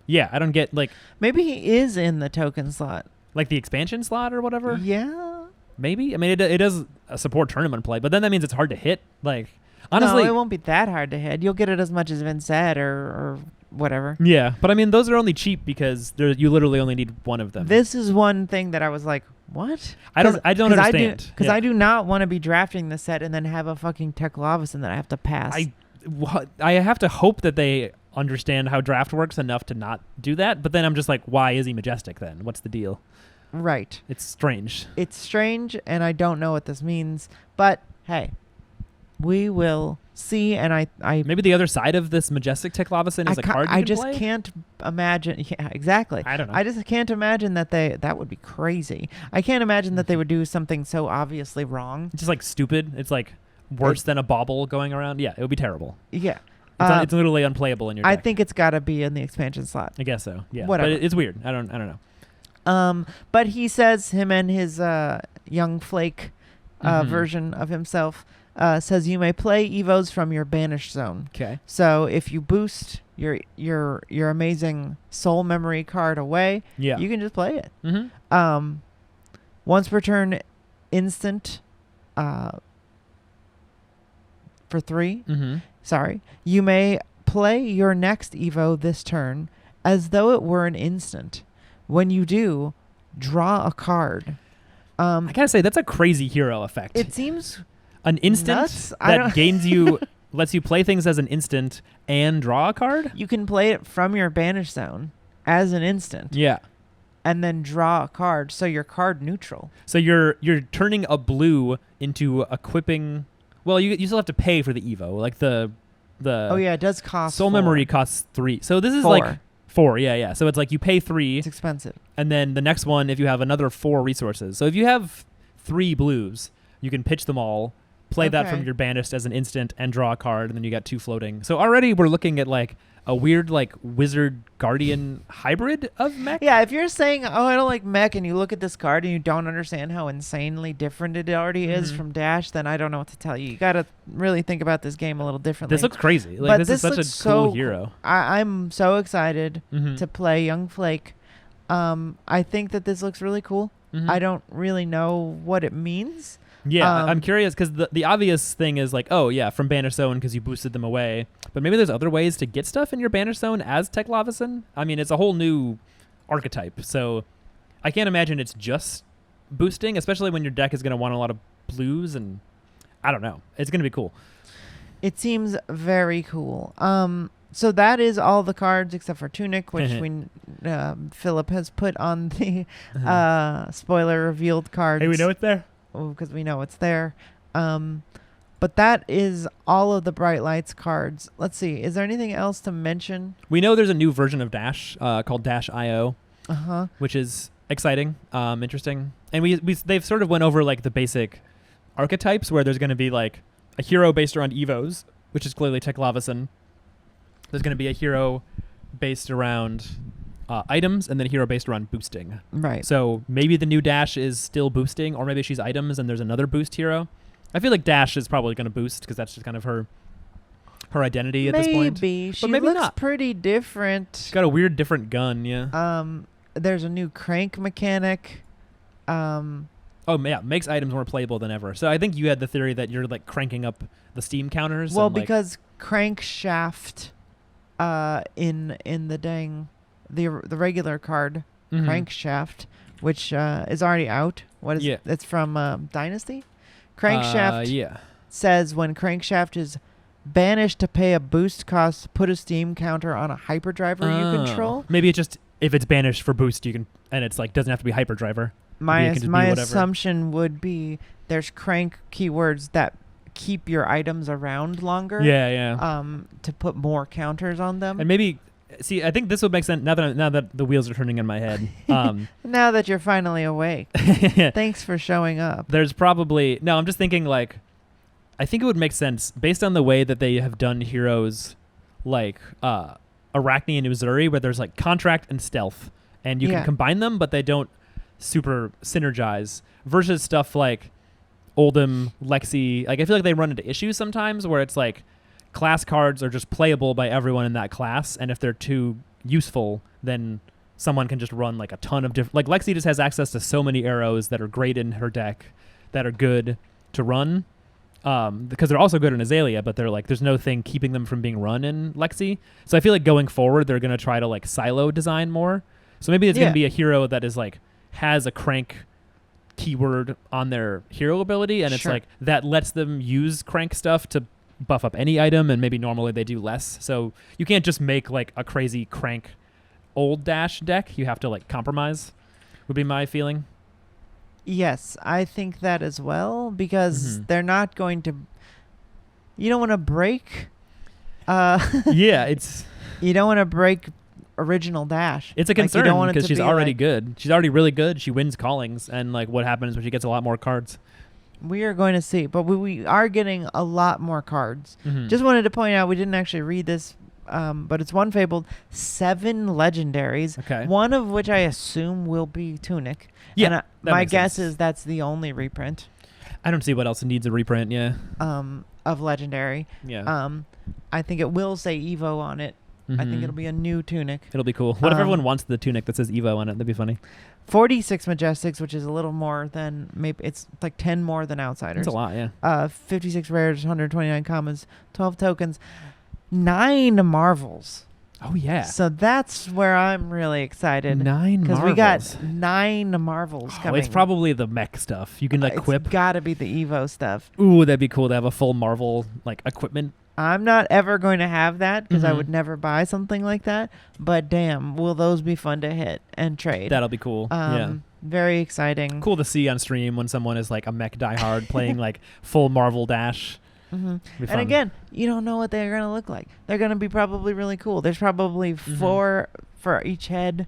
Speaker 2: Yeah, I don't get, like...
Speaker 1: Maybe he is in the token slot.
Speaker 2: Like the expansion slot or whatever?
Speaker 1: Yeah.
Speaker 2: Maybe? I mean, it does support tournament play, but then that means it's hard to hit. Like, honestly...
Speaker 1: No, it won't be that hard to hit. You'll get it as much as Vince said or whatever.
Speaker 2: Yeah, but I mean, those are only cheap because you literally only need 1 of them.
Speaker 1: This is one thing that I was like, what?
Speaker 2: I don't understand.
Speaker 1: Because I do not want to be drafting the set and then have a fucking Teklavison that I have to pass.
Speaker 2: I have to hope that they understand how draft works enough to not do that, but then I'm just like, why is he majestic then? What's the deal?
Speaker 1: Right.
Speaker 2: It's strange.
Speaker 1: It's strange, and I don't know what this means, but hey, we will see. And I
Speaker 2: maybe the other side of this majestic Teklavison is a card you can play?
Speaker 1: Can't imagine. Yeah, exactly.
Speaker 2: I don't know.
Speaker 1: I just can't imagine that would be crazy. I can't imagine that they would do something so obviously wrong.
Speaker 2: It's just like stupid. It's like worse than a bauble going around. Yeah, it would be terrible.
Speaker 1: Yeah.
Speaker 2: It's literally unplayable in your deck.
Speaker 1: I think it's got to be in the expansion slot.
Speaker 2: I guess so. Yeah.
Speaker 1: Whatever.
Speaker 2: But it's weird. I don't know.
Speaker 1: But he says, him and his young flake version of himself, says you may play Evos from your banished zone.
Speaker 2: Okay.
Speaker 1: So if you boost your amazing soul memory card away, you can just play it. Once per turn, instant for 3. Sorry. You may play your next Evo this turn as though it were an instant. When you do, draw a card.
Speaker 2: I gotta say, that's a crazy hero effect.
Speaker 1: It seems
Speaker 2: an instant
Speaker 1: nuts.
Speaker 2: that gains you, lets you play things as an instant and draw a card?
Speaker 1: You can play it from your banish zone as an instant.
Speaker 2: Yeah.
Speaker 1: And then draw a card, so you're card neutral.
Speaker 2: So you're turning a blue into equipping... Well, you still have to pay for the Evo. Like the
Speaker 1: oh yeah, it does cost
Speaker 2: soul
Speaker 1: 4.
Speaker 2: memory costs 3. So this is
Speaker 1: 4.
Speaker 2: like 4. Yeah. So it's like you pay 3.
Speaker 1: It's expensive.
Speaker 2: And then the next one, if you have another 4 resources. So if you have 3 blues, you can pitch them all, play that from your banished as an instant and draw a card, and then you got 2 floating. So already we're looking at like a weird like wizard guardian hybrid of mech.
Speaker 1: Yeah, if you're saying, oh, I don't like mech, and you look at this card and you don't understand how insanely different it already is from Dash, then I don't know what to tell you. You got to really think about this game a little differently.
Speaker 2: This looks crazy. Like,
Speaker 1: but
Speaker 2: this is such a cool hero.
Speaker 1: I'm so excited to play Young Flake. I think that this looks really cool. I don't really know what it means.
Speaker 2: Yeah, I'm curious because the obvious thing is like, oh yeah, from Banish Zone because you boosted them away. But maybe there's other ways to get stuff in your Banish Zone as Teklavison. I mean, it's a whole new archetype, so I can't imagine it's just boosting, especially when your deck is going to want a lot of blues, and I don't know. It's going to be cool.
Speaker 1: It seems very cool. So that is all the cards except for Tunic, which Philip has put on the spoiler revealed cards.
Speaker 2: Hey, we know it's there.
Speaker 1: Because we know it's there. But that is all of the Bright Lights cards. Let's see. Is there anything else to mention?
Speaker 2: We know there's a new version of Dash called Dash IO, which is exciting, interesting. And they've sort of went over like the basic archetypes where there's going to be like a hero based around Evos, which is clearly Teklavison. There's going to be a hero based around items, and then a hero based around boosting.
Speaker 1: Right.
Speaker 2: So maybe the new Dash is still boosting, or maybe she's items and there's another boost hero. I feel like Dash is probably going to boost because that's just kind of her identity at this point.
Speaker 1: Maybe. She looks pretty different.
Speaker 2: She's got a weird different gun, yeah.
Speaker 1: There's a new crank mechanic.
Speaker 2: Oh, yeah, makes items more playable than ever. So I think you had the theory that you're like cranking up the Steam counters.
Speaker 1: Well, because crankshaft in the dang the regular card crankshaft, which is already out. What is it? It's from Dynasty. Crankshaft says when crankshaft is banished to pay a boost cost, put a Steam counter on a hyperdriver you control.
Speaker 2: Maybe it's just if it's banished for boost, you can, and it's like doesn't have to be hyperdriver.
Speaker 1: My assumption would be there's crank keywords that keep your items around longer.
Speaker 2: Yeah.
Speaker 1: To put more counters on them.
Speaker 2: And maybe see, I think this would make sense now that the wheels are turning in my head.
Speaker 1: Now that you're finally awake. Thanks for showing up.
Speaker 2: There's probably I'm just thinking like I think it would make sense based on the way that they have done heroes like Arachne and Uzuri, where there's like contract and stealth, and you can combine them, but they don't super synergize, versus stuff like Oldhim, Lexi. Like I feel like they run into issues sometimes where it's like class cards are just playable by everyone in that class, and if they're too useful, then someone can just run like a ton of different. Like Lexi just has access to so many arrows that are great in her deck, that are good to run, because they're also good in Azalea, but they're like there's no thing keeping them from being run in Lexi. So I feel like going forward they're gonna try to like silo design more. So maybe it's gonna be a hero that is like has a crank keyword on their hero ability, and it's like that lets them use crank stuff to buff up any item, and maybe normally they do less. So you can't just make like a crazy crank old Dash deck. You have to like compromise, would be my feeling.
Speaker 1: Yes, I think that as well, because they're not going to, you don't want to break you don't want to break original Dash.
Speaker 2: It's a concern because she's already good. She's already really good. She wins callings, and like what happens when she gets a lot more cards?
Speaker 1: We are going to see, but we are getting a lot more cards. Just wanted to point out, we didn't actually read this, but it's one fabled, 7 legendaries, one of which I assume will be Tunic.
Speaker 2: Yeah,
Speaker 1: and my guess is that's the only reprint.
Speaker 2: I don't see what else needs a reprint,
Speaker 1: of legendary. I think it will say Evo on it. I think it'll be a new Tunic.
Speaker 2: It'll be cool. What if everyone wants the Tunic that says Evo on it? That'd be funny.
Speaker 1: 46 Majestics, which is a little more than, maybe it's like 10 more than Outsiders.
Speaker 2: That's a lot, yeah.
Speaker 1: 56 rares, 129 commons, 12 tokens, 9 Marvels.
Speaker 2: Oh, yeah.
Speaker 1: So that's where I'm really excited.
Speaker 2: 9 Marvels.
Speaker 1: Because we got 9 Marvels coming.
Speaker 2: It's probably the mech stuff. You can equip.
Speaker 1: It's got to be the Evo stuff.
Speaker 2: Ooh, that'd be cool to have a full Marvel like equipment.
Speaker 1: I'm not ever going to have that because I would never buy something like that. But damn, will those be fun to hit and trade?
Speaker 2: That'll be cool.
Speaker 1: Very exciting.
Speaker 2: Cool to see on stream when someone is like a mech diehard playing like full Marvel Dash.
Speaker 1: And again, you don't know what they're going to look like. They're going to be probably really cool. There's probably 4 for each head.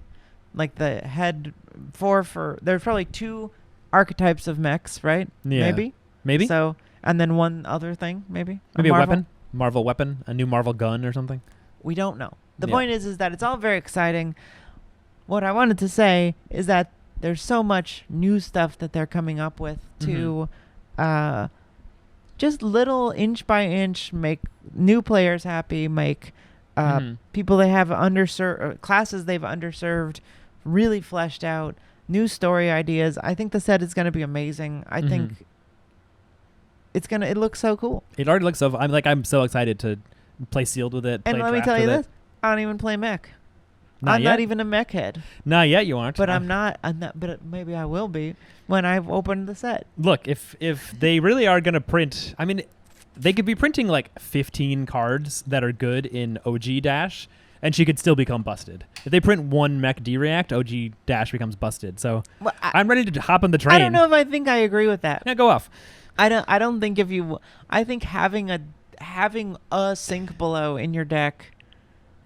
Speaker 1: Like the head, 4 for... There's probably 2 archetypes of mechs, right?
Speaker 2: Yeah.
Speaker 1: Maybe.
Speaker 2: So...
Speaker 1: And then one other thing, maybe
Speaker 2: a weapon, Marvel weapon, a new Marvel gun or something.
Speaker 1: We don't know. The point is that it's all very exciting. What I wanted to say is that there's so much new stuff that they're coming up with to just little inch by inch make new players happy, make people they have underserved, classes they've underserved, really fleshed out, new story ideas. I think the set is going to be amazing. I think it looks so cool.
Speaker 2: It already looks so. I'm so excited to play sealed with it.
Speaker 1: And let me tell you this: I don't even play mech. I'm not even a mech head.
Speaker 2: Not yet, you aren't.
Speaker 1: But I'm not. But maybe I will be when I've opened the set.
Speaker 2: Look, if they really are going to print, I mean, they could be printing like 15 cards that are good in OG Dash, and she could still become busted. If they print one mech D-React, OG Dash becomes busted. So I'm ready to hop on the train.
Speaker 1: I don't know if I think I agree with that.
Speaker 2: Yeah, go off.
Speaker 1: I don't think I think having a sink below in your deck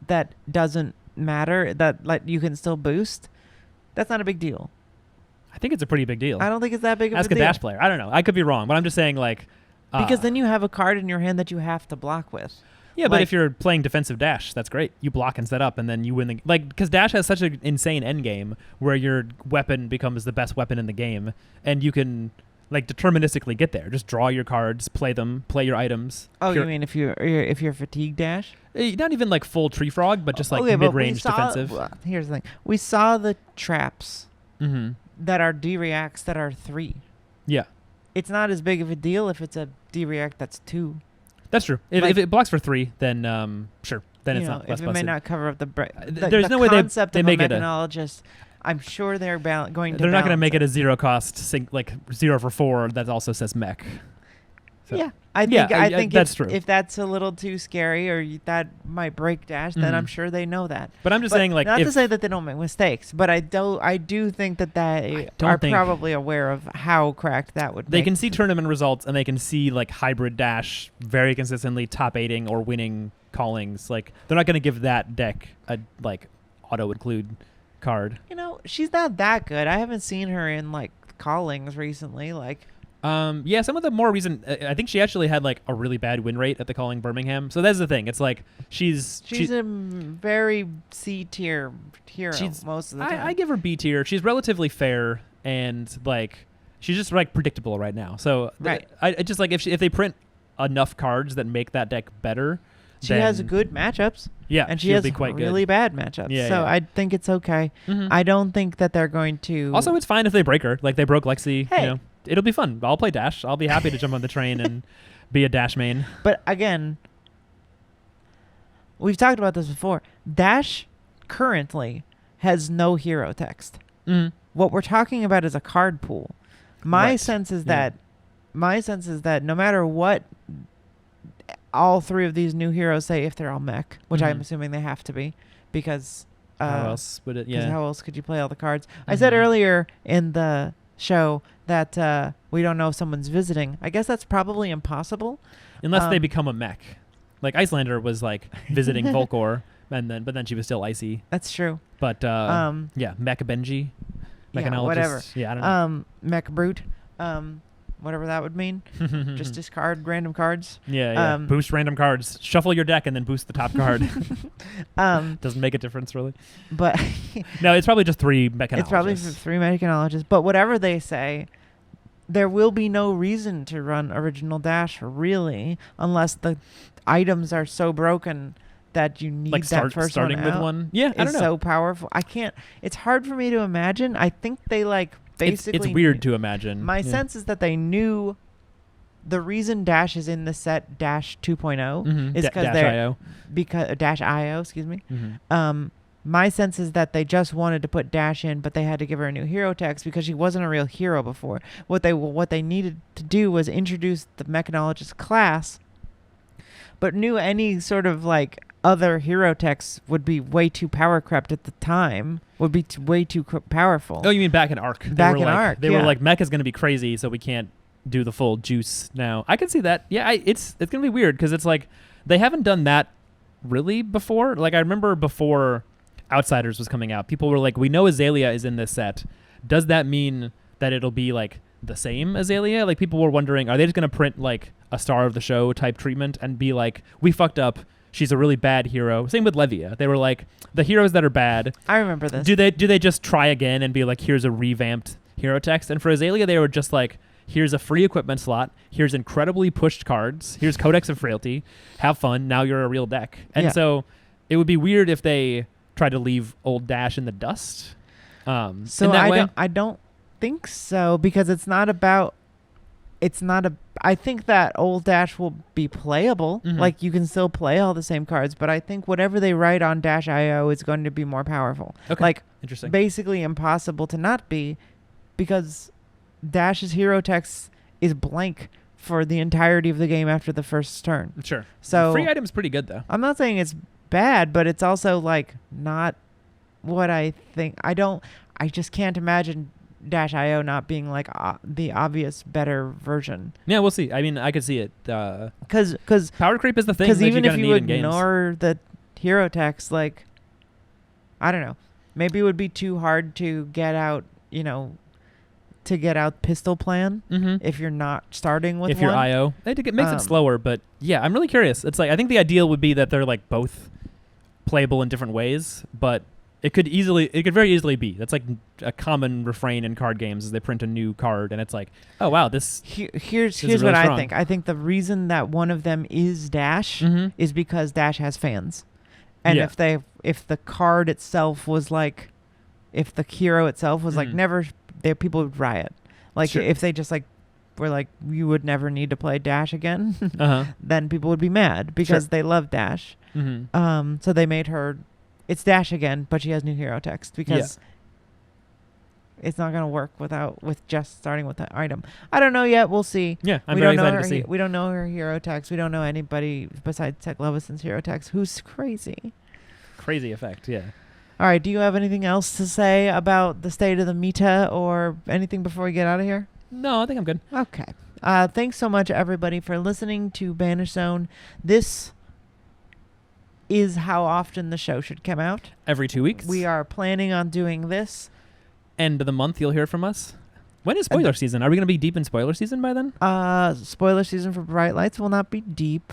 Speaker 1: that doesn't matter, that like you can still boost, that's not a big deal.
Speaker 2: I think it's a pretty big deal.
Speaker 1: I don't think it's that big of a deal.
Speaker 2: Ask a Dash player. I don't know. I could be wrong, but I'm just saying like
Speaker 1: because then you have a card in your hand that you have to block with.
Speaker 2: Yeah, but if you're playing defensive Dash, that's great. You block and set up, and then you win the because Dash has such an insane end game where your weapon becomes the best weapon in the game, and you can like deterministically get there. Just draw your cards, play them, play your items.
Speaker 1: Oh, you mean if you're fatigue Dash?
Speaker 2: Not even like full tree frog, but just like mid-range defensive.
Speaker 1: Here's the thing: we saw the traps that are D-reacts that are 3.
Speaker 2: Yeah,
Speaker 1: it's not as big of a deal if it's a D-react that's 2.
Speaker 2: That's true. If it blocks for 3, then sure. Then it's not less busted.
Speaker 1: It may not cover up the
Speaker 2: there's no way they make it a
Speaker 1: mechanologist. I'm sure they're going to.
Speaker 2: They're not going to make it a 0 cost sync like 0 for 4 that also says mech. So.
Speaker 1: Yeah, I think
Speaker 2: that's true.
Speaker 1: If that's a little too scary or that might break Dash, then I'm sure they know that.
Speaker 2: But I'm just saying, like,
Speaker 1: not to say that they don't make mistakes, but I do think that they are probably aware of how cracked that would.
Speaker 2: They can see tournament results and they can see like hybrid Dash very consistently top 8ing or winning callings. Like they're not going to give that deck a like auto include card.
Speaker 1: She's not that good. I haven't seen her in like callings recently. Like.
Speaker 2: Yeah, some of the more recent. I think she actually had like a really bad win rate at the calling Birmingham. So that's the thing. It's like she's
Speaker 1: a very C tier hero most of the time.
Speaker 2: I give her B tier. She's relatively fair and like she's just like predictable right now. So
Speaker 1: right.
Speaker 2: I just like if they print enough cards that make that deck better.
Speaker 1: She has good matchups.
Speaker 2: Yeah,
Speaker 1: and she has
Speaker 2: quite
Speaker 1: really
Speaker 2: good.
Speaker 1: bad matchups.
Speaker 2: Yeah,
Speaker 1: so I think it's okay. I don't think that they're going to.
Speaker 2: Also, it's fine if they break her. Like they broke Lexi.
Speaker 1: Hey.
Speaker 2: It'll be fun. I'll play Dash. I'll be happy to jump on the train and be a Dash main.
Speaker 1: But again, we've talked about this before. Dash currently has no hero text. What we're talking about is a card pool. My sense is that no matter what all 3 of these new heroes say, if they're all mech, which I'm assuming they have to be, because
Speaker 2: how else would it? Yeah.
Speaker 1: How else could you play all the cards? I said earlier in the show that we don't know if someone's visiting. I guess that's probably impossible
Speaker 2: unless they become a mech. Like Icelander was like visiting Volcor, but then she was still icy.
Speaker 1: That's true.
Speaker 2: But yeah, Mech Benji, mechanologist.
Speaker 1: Whatever.
Speaker 2: Yeah, I don't know.
Speaker 1: Mech Brute. Whatever that would mean. Just discard random cards.
Speaker 2: Yeah. Boost random cards. Shuffle your deck and then boost the top card. Doesn't make a difference really.
Speaker 1: But
Speaker 2: no, it's probably just 3 mechanologists.
Speaker 1: It's probably 3 mechanologists. But whatever they say, there will be no reason to run original Dash really, unless the items are so broken that you need
Speaker 2: like
Speaker 1: that first
Speaker 2: starting
Speaker 1: one
Speaker 2: with
Speaker 1: out.
Speaker 2: one. Yeah, I don't know.
Speaker 1: So powerful. I can't. It's hard for me to imagine. I think they like. Basically,
Speaker 2: it's weird to imagine.
Speaker 1: My sense is that they knew the reason Dash is in the set Dash 2.0 is because they're Dash IO, excuse me. My sense is that they just wanted to put Dash in, but they had to give her a new hero text because she wasn't a real hero before. What they needed to do was introduce the mechanologist class, but knew any sort of like other hero texts would be way too power crept at the time. Would be way too powerful.
Speaker 2: Oh, you mean back in Arc? They were like, mech is going to be crazy, so we can't do the full juice now. I can see that. Yeah, it's going to be weird because it's like they haven't done that really before. Like I remember before Outsiders was coming out, people were like, we know Azalea is in this set. Does that mean that it'll be like the same Azalea. Like people were wondering, are they just going to print like a star of the show type treatment and be like, we fucked up. She's a really bad hero. Same with Levia. They were like, the heroes that are bad.
Speaker 1: I remember this.
Speaker 2: Do they just try again and be like, here's a revamped hero text? And for Azalea, they were just like, here's a free equipment slot. Here's incredibly pushed cards. Here's Codex of Frailty. Have fun. Now you're a real deck. And so it would be weird if they tried to leave old Dash in the dust.
Speaker 1: So I don't think so, because I think that old Dash will be playable.
Speaker 2: Mm-hmm.
Speaker 1: Like you can still play all the same cards, but I think whatever they write on Dash.io is going to be more powerful.
Speaker 2: Okay.
Speaker 1: Like
Speaker 2: interesting.
Speaker 1: Basically impossible to not be, because Dash's hero text is blank for the entirety of the game after the first turn.
Speaker 2: Sure.
Speaker 1: So
Speaker 2: free item's pretty good though.
Speaker 1: I'm not saying it's bad, but it's also like not what I think. I just can't imagine Dash.io not being like the obvious better version.
Speaker 2: Yeah, we'll see. I mean, I could see it.
Speaker 1: Because
Speaker 2: power creep is the thing. Because
Speaker 1: even if you
Speaker 2: need
Speaker 1: ignore the hero text, like, I don't know, maybe it would be too hard to get out, to get out pistol plan if you're not starting with
Speaker 2: if you're IO. It makes it slower, but yeah, I'm really curious. It's like, I think the ideal would be that they're like both playable in different ways, but it could very easily be. That's like a common refrain in card games is they print a new card and it's like, oh wow,
Speaker 1: here's
Speaker 2: really
Speaker 1: what
Speaker 2: strong.
Speaker 1: I think. I think the reason that one of them is Dash is because Dash has fans. And if the card itself was like, if the hero itself was like never, people would riot. Like
Speaker 2: sure.
Speaker 1: If they just like were like, you would never need to play Dash again, then people would be mad because they love Dash. So they made her, it's Dash again, but she has new hero text because it's not going to work with just starting with the item. I don't know yet. We'll see.
Speaker 2: Yeah, I'm very excited to see.
Speaker 1: We don't know her hero text. We don't know anybody besides Tech Levison's hero text, who's crazy.
Speaker 2: Crazy effect, yeah.
Speaker 1: All right, do you have anything else to say about the state of the meta or anything before we get out of here?
Speaker 2: No, I think I'm good.
Speaker 1: Okay. Thanks so much, everybody, for listening to Banish Zone. This is how often the show should come out.
Speaker 2: Every 2 weeks.
Speaker 1: We are planning on doing this.
Speaker 2: End of the month, you'll hear from us. When is spoiler season? Are we going to be deep in spoiler season by then?
Speaker 1: Spoiler season for Bright Lights will not be deep.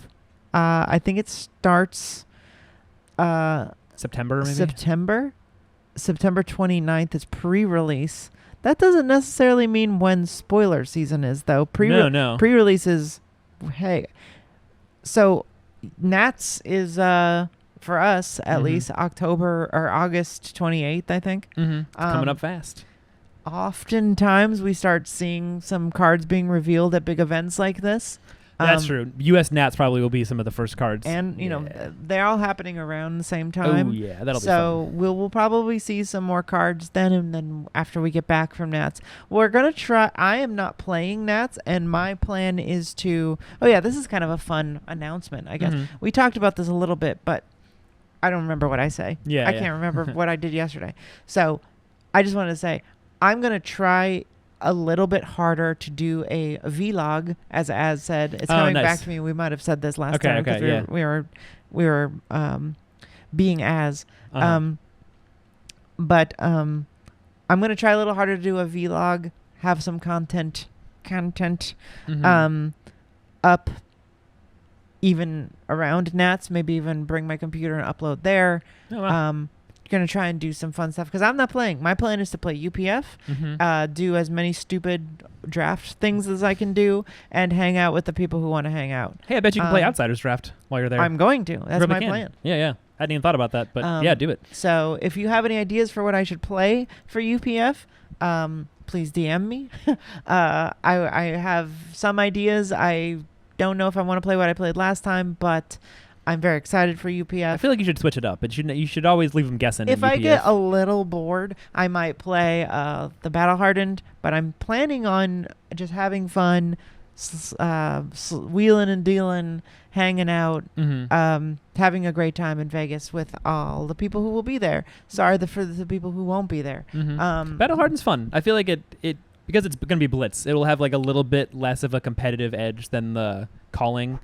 Speaker 1: I think it starts
Speaker 2: September, maybe?
Speaker 1: September 29th is pre-release. That doesn't necessarily mean when spoiler season is, though.
Speaker 2: No.
Speaker 1: Pre-release is, hey. So Nats is, for us, at least, October or August 28th, I think.
Speaker 2: Coming up fast.
Speaker 1: Oftentimes, we start seeing some cards being revealed at big events like this.
Speaker 2: That's true. U.S. Nats probably will be some of the first cards.
Speaker 1: And, they're all happening around the same time.
Speaker 2: Oh, yeah. That'll be fun.
Speaker 1: So we'll probably see some more cards then, and then after we get back from Nats. We're going to try. I am not playing Nats, and my plan is to... Oh, yeah, this is kind of a fun announcement, I guess. We talked about this a little bit, but I don't remember what I say. I can't remember what I did yesterday. So I just wanted to say, I'm going to try a little bit harder to do a vlog, as said. It's coming back to me. We might have said this last time because we were being but I'm going to try a little harder to do a vlog, have some content up even around Nats, maybe even bring my computer and upload there.
Speaker 2: Oh, wow.
Speaker 1: Going to try and do some fun stuff because I'm not playing. My plan is to play UPF, do as many stupid draft things as I can do, and hang out with the people who want to hang out.
Speaker 2: Hey, I bet you can play Outsiders Draft while you're there.
Speaker 1: I'm going to. That's my plan.
Speaker 2: Yeah. I hadn't even thought about that, but yeah, do it.
Speaker 1: So if you have any ideas for what I should play for UPF, please DM me. I have some ideas. I don't know if I want to play what I played last time, but I'm very excited for UPF.
Speaker 2: I feel like you should switch it up. You should always leave them guessing.
Speaker 1: If I get a little bored, I might play the Battle Hardened, but I'm planning on just having fun, wheeling and dealing, hanging out, having a great time in Vegas with all the people who will be there. Sorry for the people who won't be there.
Speaker 2: Battle Hardened's fun. I feel like it because it's going to be Blitz. It will have like a little bit less of a competitive edge than the Calling.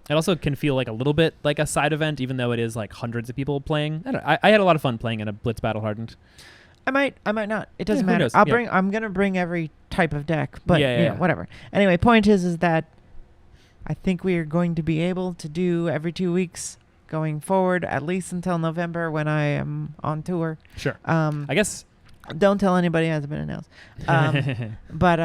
Speaker 2: It also can feel like a little bit like a side event, even though it is like hundreds of people playing. I had a lot of fun playing in a Blitz Battle Hardened.
Speaker 1: I might not. It doesn't matter. I'm gonna bring every type of deck, but
Speaker 2: Yeah.
Speaker 1: whatever. Anyway, point is that I think we are going to be able to do every 2 weeks going forward, at least until November when I am on tour.
Speaker 2: Sure. I guess.
Speaker 1: Don't tell anybody, it hasn't been announced. But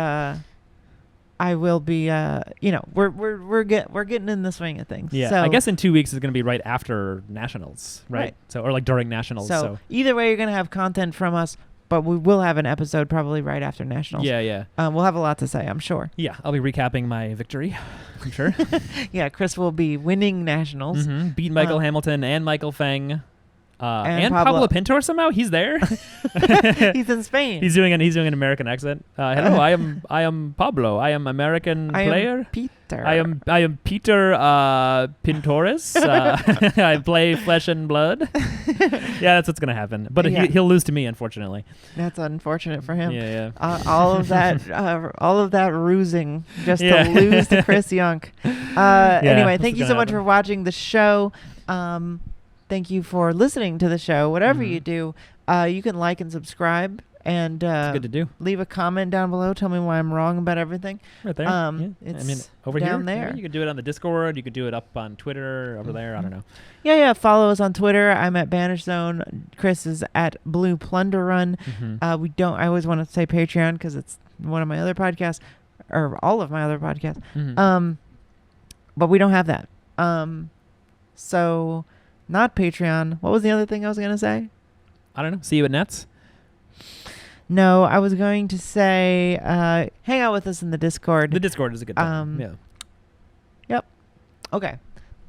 Speaker 1: I will be. We're getting in the swing of things.
Speaker 2: Yeah.
Speaker 1: So,
Speaker 2: I guess in 2 weeks is going to be right after nationals, right? So or like during nationals.
Speaker 1: So either way, you're going to have content from us. But we will have an episode probably right after nationals.
Speaker 2: Yeah.
Speaker 1: We'll have a lot to say, I'm sure.
Speaker 2: Yeah, I'll be recapping my victory, I'm sure.
Speaker 1: Yeah, Chris will be winning nationals.
Speaker 2: Mm-hmm. Beat Michael Hamilton and Michael Feng. And
Speaker 1: Pablo
Speaker 2: Pintor somehow. He's there.
Speaker 1: He's in Spain.
Speaker 2: He's doing an American accent. Hello, I am Pablo. I am American player.
Speaker 1: Am Peter.
Speaker 2: I am Peter Pintores. I play Flesh and Blood. Yeah, that's what's gonna happen. But he'll lose to me, unfortunately.
Speaker 1: That's unfortunate for him.
Speaker 2: Yeah.
Speaker 1: All of that rusing just to lose to Chris Young. Anyway, thank you so much for watching the show. Thank you for listening to the show. Whatever you do, you can like and subscribe and
Speaker 2: good to do.
Speaker 1: Leave a comment down below. Tell me why I'm wrong about everything.
Speaker 2: Right there.
Speaker 1: It's
Speaker 2: over
Speaker 1: down
Speaker 2: here.
Speaker 1: there.
Speaker 2: You could do it on the Discord. You could do it up on Twitter over there. I don't know.
Speaker 1: Yeah. Follow us on Twitter. I'm at Banish Zone. Chris is at Blue Plunder Run. I always want to say Patreon because it's one of my other podcasts, or all of my other podcasts. But we don't have that. So. Not Patreon. What was the other thing I was going to say?
Speaker 2: I don't know. See you at Nets?
Speaker 1: No, I was going to say hang out with us in the Discord.
Speaker 2: The Discord is a good thing.
Speaker 1: Yep. Okay.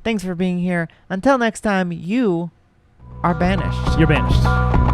Speaker 1: Thanks for being here. Until next time, you are banished.
Speaker 2: You're banished.